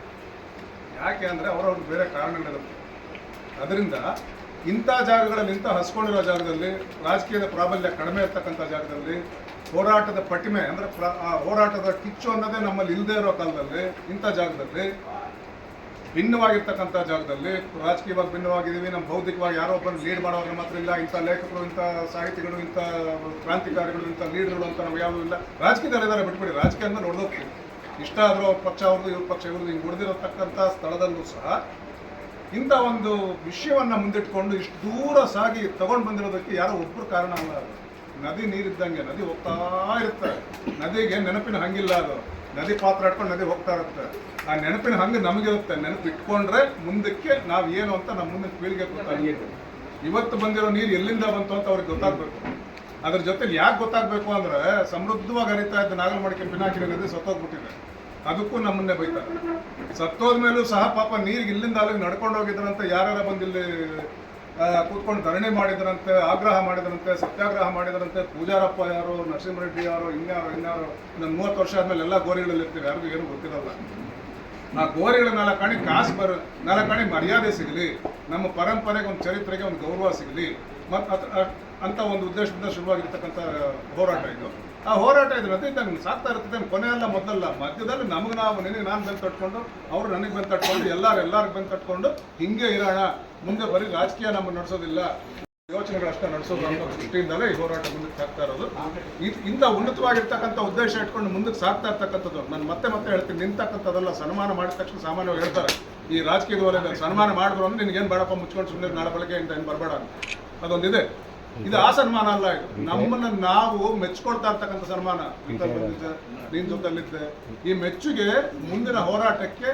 ಯಾಕೆ ಅಂದರೆ ಅವರವ್ರಿಗೆ ಬೇರೆ ಕಾರಣಗಳಿರುತ್ತೆ. ಅದರಿಂದ ಇಂಥ ಜಾಗಗಳಲ್ಲಿ, ಇಂಥ ಹಸ್ಕೊಂಡಿರೋ ಜಾಗದಲ್ಲಿ, ರಾಜಕೀಯದ ಪ್ರಾಬಲ್ಯ ಕಡಿಮೆ ಇರ್ತಕ್ಕಂಥ ಜಾಗದಲ್ಲಿ, ಹೋರಾಟದ ಪಟಿಮೆ ಅಂದರೆ ಆ ಹೋರಾಟದ ಕಿಚ್ಚು ಅನ್ನೋದೇ ನಮ್ಮಲ್ಲಿ ಇಲ್ಲದೆ ಇರೋ ಕಾಲದಲ್ಲಿ, ಇಂಥ ಜಾಗದಲ್ಲಿ, ಭಿನ್ನವಾಗಿರ್ತಕ್ಕಂಥ ಜಾಗದಲ್ಲಿ, ರಾಜಕೀಯವಾಗಿ ಭಿನ್ನವಾಗಿದ್ದೀವಿ, ನಮ್ಮ ಬೌದ್ಧಿಕವಾಗಿ ಯಾರೋ ಒಬ್ಬರು ಲೀಡ್ ಮಾಡೋರು ಮಾತ್ರ ಇಲ್ಲ, ಇಂಥ ಲೇಖಕರು, ಇಂಥ ಸಾಹಿತಿಗಳು, ಇಂಥ ಕ್ರಾಂತಿಕಾರಿಗಳು, ಇಂಥ ಲೀಡರ್ಗಳು ಅಂತ ನಾವು ಯಾವುದೂ ಇಲ್ಲ. ರಾಜಕೀಯದಲ್ಲಿದ್ದಾರೆ ಬಿಟ್ಬಿಡಿ, ರಾಜಕೀಯ ಅಂತ ನೋಡ್ದೋಗ್ತೀವಿ. ಇಷ್ಟ ಆದರೂ ಅವ್ರ ಪಕ್ಷ ಅವ್ರದ್ದು, ಇವ್ರ ಪಕ್ಷ ಇವ್ರದ್ದು, ಹಿಂಗೆ ಉಳಿದಿರತಕ್ಕಂಥ ಸ್ಥಳದಲ್ಲೂ ಸಹ ಇಂಥ ಒಂದು ವಿಷಯವನ್ನು ಮುಂದಿಟ್ಕೊಂಡು ಇಷ್ಟು ದೂರ ಸಾಗಿ ತಗೊಂಡು ಬಂದಿರೋದಕ್ಕೆ ಯಾರೋ ಒಬ್ಬರು ಕಾರಣ ಅಲ್ಲ. ನದಿ ನೀರಿದ್ದಂಗೆ ನದಿ ಹೋಗ್ತಾ ಇರುತ್ತೆ. ನದಿಗೆ ನೆನಪಿನ ಹಂಗಿಲ್ಲ, ಅದು ನದಿ ಪಾತ್ರ ಇಟ್ಕೊಂಡು ನದಿ ಹೋಗ್ತಾ ಇರುತ್ತೆ. ಆ ನೆನಪಿನ ಹಂಗೆ ನಮಗಿರುತ್ತೆ. ನೆನಪು ಇಟ್ಕೊಂಡ್ರೆ ಮುಂದಕ್ಕೆ ನಾವು ಏನು ಅಂತ ನಮ್ಮ ಮುಂದಿನ ಪೀಳಿಗೆ ಗೊತ್ತಾಗಬೇಕು. ಇವತ್ತು ಬಂದಿರೋ ನೀರು ಎಲ್ಲಿಂದ ಬಂತು ಅಂತ ಅವ್ರಿಗೆ ಗೊತ್ತಾಗಬೇಕು. ಅದ್ರ ಜೊತೆಲಿ ಯಾಕೆ ಗೊತ್ತಾಗಬೇಕು ಅಂದರೆ, ಸಮೃದ್ಧವಾಗಿ ಹರಿತಾ ಇದ್ದ ನಾಗಲಮಡಿಕೆ ಪಿನಾಕಿನ ನದಿ ಸತ್ತೋಗ್ಬಿಟ್ಟಿದೆ. ಅದಕ್ಕೂ ನಮ್ಮನ್ನೇ ಬೈತಾರೆ. ಸತ್ತೋದ ಮೇಲೂ ಸಹ ಪಾಪ ನೀರಿಗೆ ಇಲ್ಲಿಂದ ಅಲ್ಲಿಗೆ ನಡ್ಕೊಂಡು ಹೋಗಿದ್ರಂತೆ, ಯಾರ್ಯಾರ ಬಂದಿಲ್ಲಿ ಕೂತ್ಕೊಂಡು ಧರಣಿ ಮಾಡಿದ್ರಂತೆ, ಆಗ್ರಹ ಮಾಡಿದ್ರಂತೆ, ಸತ್ಯಾಗ್ರಹ ಮಾಡಿದ್ರಂತೆ. ಪೂಜಾರಪ್ಪ ಯಾರು, ನರಸಿಂಹರೆಡ್ಡಿ ಯಾರು, ಇನ್ಯಾರು ನಾನು 30 ವರ್ಷ ಆದಮೇಲೆ ಎಲ್ಲ ಗೋರಿಗಳಲ್ಲಿ ಇರ್ತೀವಿ, ಯಾರಿಗೂ ಏನು ಗೊತ್ತಿರಲ್ಲ. ಆ ಗೋರಿಗಳ 4 ಕಾಣಿ ಕಾಸು 4 ಕಾಣಿ ಮರ್ಯಾದೆ ಸಿಗಲಿ, ನಮ್ಮ ಪರಂಪರೆಗೆ ಒಂದು ಚರಿತ್ರೆಗೆ ಒಂದು ಗೌರವ ಸಿಗಲಿ ಮತ್ತು ಅಂತ ಒಂದು ಉದ್ದೇಶದಿಂದ ಶುರುವಾಗಿರ್ತಕ್ಕಂಥ ಹೋರಾಟ ಇದು. ಆ ಹೋರಾಟ ಇದ್ರಂತೆ ನಮ್ಗೆ ಸಾಕ್ತಾ ಇರ್ತದೆ. ಕೊನೆಯಲ್ಲ ಮೊದಲಲ್ಲ, ಮಧ್ಯದಲ್ಲಿ ನಮಗೆ ನಿನಗೆ ನಾನು ಬೆಂದು ತಟ್ಕೊಂಡು, ಅವರು ನನಗೆ ಬೆಂದು ತಟ್ಕೊಂಡು, ಎಲ್ಲರಿಗೆ ಬೆಂದು ತಟ್ಕೊಂಡು ಹಿಂಗೆ ಇರೋಣ. ಮುಂದೆ ಬರೀ ರಾಜಕೀಯ ನಮ್ಮನ್ನು ನಡೆಸೋದಿಲ್ಲ, ಯೋಚನೆಗಳಷ್ಟೇ ನಡೆಸೋದು ಅನ್ನೋ ದೃಷ್ಟಿಯಿಂದಲೇ ಈ ಹೋರಾಟ ಮುಂದಕ್ಕೆ ಸಾಕ್ತಾ ಇರೋದು. ಇಂಥ ಉನ್ನತವಾಗಿರ್ತಕ್ಕಂಥ ಉದ್ದೇಶ ಇಟ್ಕೊಂಡು ಮುಂದಕ್ಕೆ ಸಾಕ್ತಾ ಇರ್ತಕ್ಕಂಥದ್ದು. ನಾನು ಮತ್ತೆ ಹೇಳ್ತೀನಿ, ನಿಂತಕ್ಕಂಥದ್ದೆಲ್ಲ. ಸನ್ಮಾನ ಮಾಡಿದ ತಕ್ಷಣ ಸಾಮಾನ್ಯವಾಗಿ ಹೇಳ್ತಾರೆ ಈ ರಾಜಕೀಯದ ವಲಯದಲ್ಲಿ, ಸನ್ಮಾನ ಮಾಡಿದ್ರು ಅಂದ್ರೆ ನಿನಗೇನು ಬೇಡಪ್ಪ, ಮುಚ್ಕೊಂಡು ಸುಮ್ಮನೆ ನಾಳೆ ಬೆಳಗ್ಗೆಯಿಂದ ಏನು ಬರಬೇಡ ಅಂತ ಅದೊಂದಿದೆ. ಇದು ಆ ಸನ್ಮಾನ ಅಲ್ಲ, ಇದು ನಮ್ಮನ್ನು ನಾವು ಮೆಚ್ಕೊಳ್ತಾ ಇರ್ತಕ್ಕಂಥ ಸನ್ಮಾನ. ನೀನ್ ಜೊತೆಲಿದ್ದೆ, ಈ ಮೆಚ್ಚುಗೆ ಮುಂದಿನ ಹೋರಾಟಕ್ಕೆ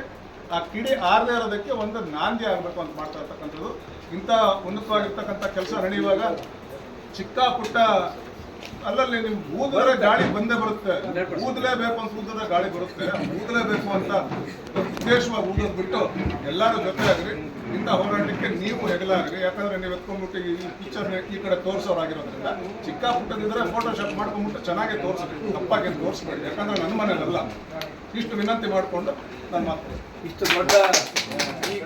ಆ ಕಿಡಿ ಆರದೇ ಇರೋದಕ್ಕೆ ಒಂದು ನಾಂದಿ ಆಗಬೇಕು ಅಂತ ಮಾಡ್ತಾ ಇರ್ತಕ್ಕಂಥದ್ದು. ಇಂಥ ಉನ್ನತವಾಗಿರ್ತಕ್ಕಂಥ ಕೆಲಸ ನಡೆಯುವಾಗ ಚಿಕ್ಕ ಪುಟ್ಟ ಅಲ್ಲಲ್ಲಿ ನೀವು ಊದಿದ್ರೆ ಗಾಳಿ ಬಂದೇ ಬರುತ್ತೆ. ಊದಲೇಬೇಕು ಅಂತ ಊದಿದ್ರೆ ಗಾಳಿ ಬರುತ್ತೆ. ಊದಲೇಬೇಕು ಅಂತ ವಿಶೇಷವಾಗಿ ಊದೋದು ಬಿಟ್ಟು ಎಲ್ಲರೂ ಜೊತೆ ಆಗ್ರಿ. ಇಂಥ ಹೋರಾಟಕ್ಕೆ ನೀವು ಹೆಗಲಾಗ್ರಿ. ಯಾಕಂದ್ರೆ ನೀವು ಎತ್ಕೊಂಡ್ಬಿಟ್ಟು ಈ ಪಿಕ್ಚರ್ ಈ ಕಡೆ ತೋರಿಸೋರಾಗಿರೋದ್ರಿಂದ ಚಿಕ್ಕ ಪುಟ್ಟದಿದ್ರೆ ಫೋಟೋಶಾಪ್ ಮಾಡ್ಕೊಂಡ್ಬಿಟ್ಟು ಚೆನ್ನಾಗಿ ತೋರಿಸ್ರಿ, ತಪ್ಪಾಗಿ ತೋರಿಸ್ಬೇಡಿ. ಯಾಕಂದ್ರೆ ನನ್ನ ಮನೇಲಲ್ಲ. ಇಷ್ಟು ವಿನಂತಿ ಮಾಡಿಕೊಂಡು ನಾನು ಮಾತು ಇಷ್ಟು ದೊಡ್ಡ ಈ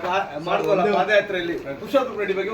ಪಾದಯಾತ್ರೆಯಲ್ಲಿ ಪುರುಷೋತ್ತಮ ರೆಡ್ಡಿ ಬಗ್ಗೆ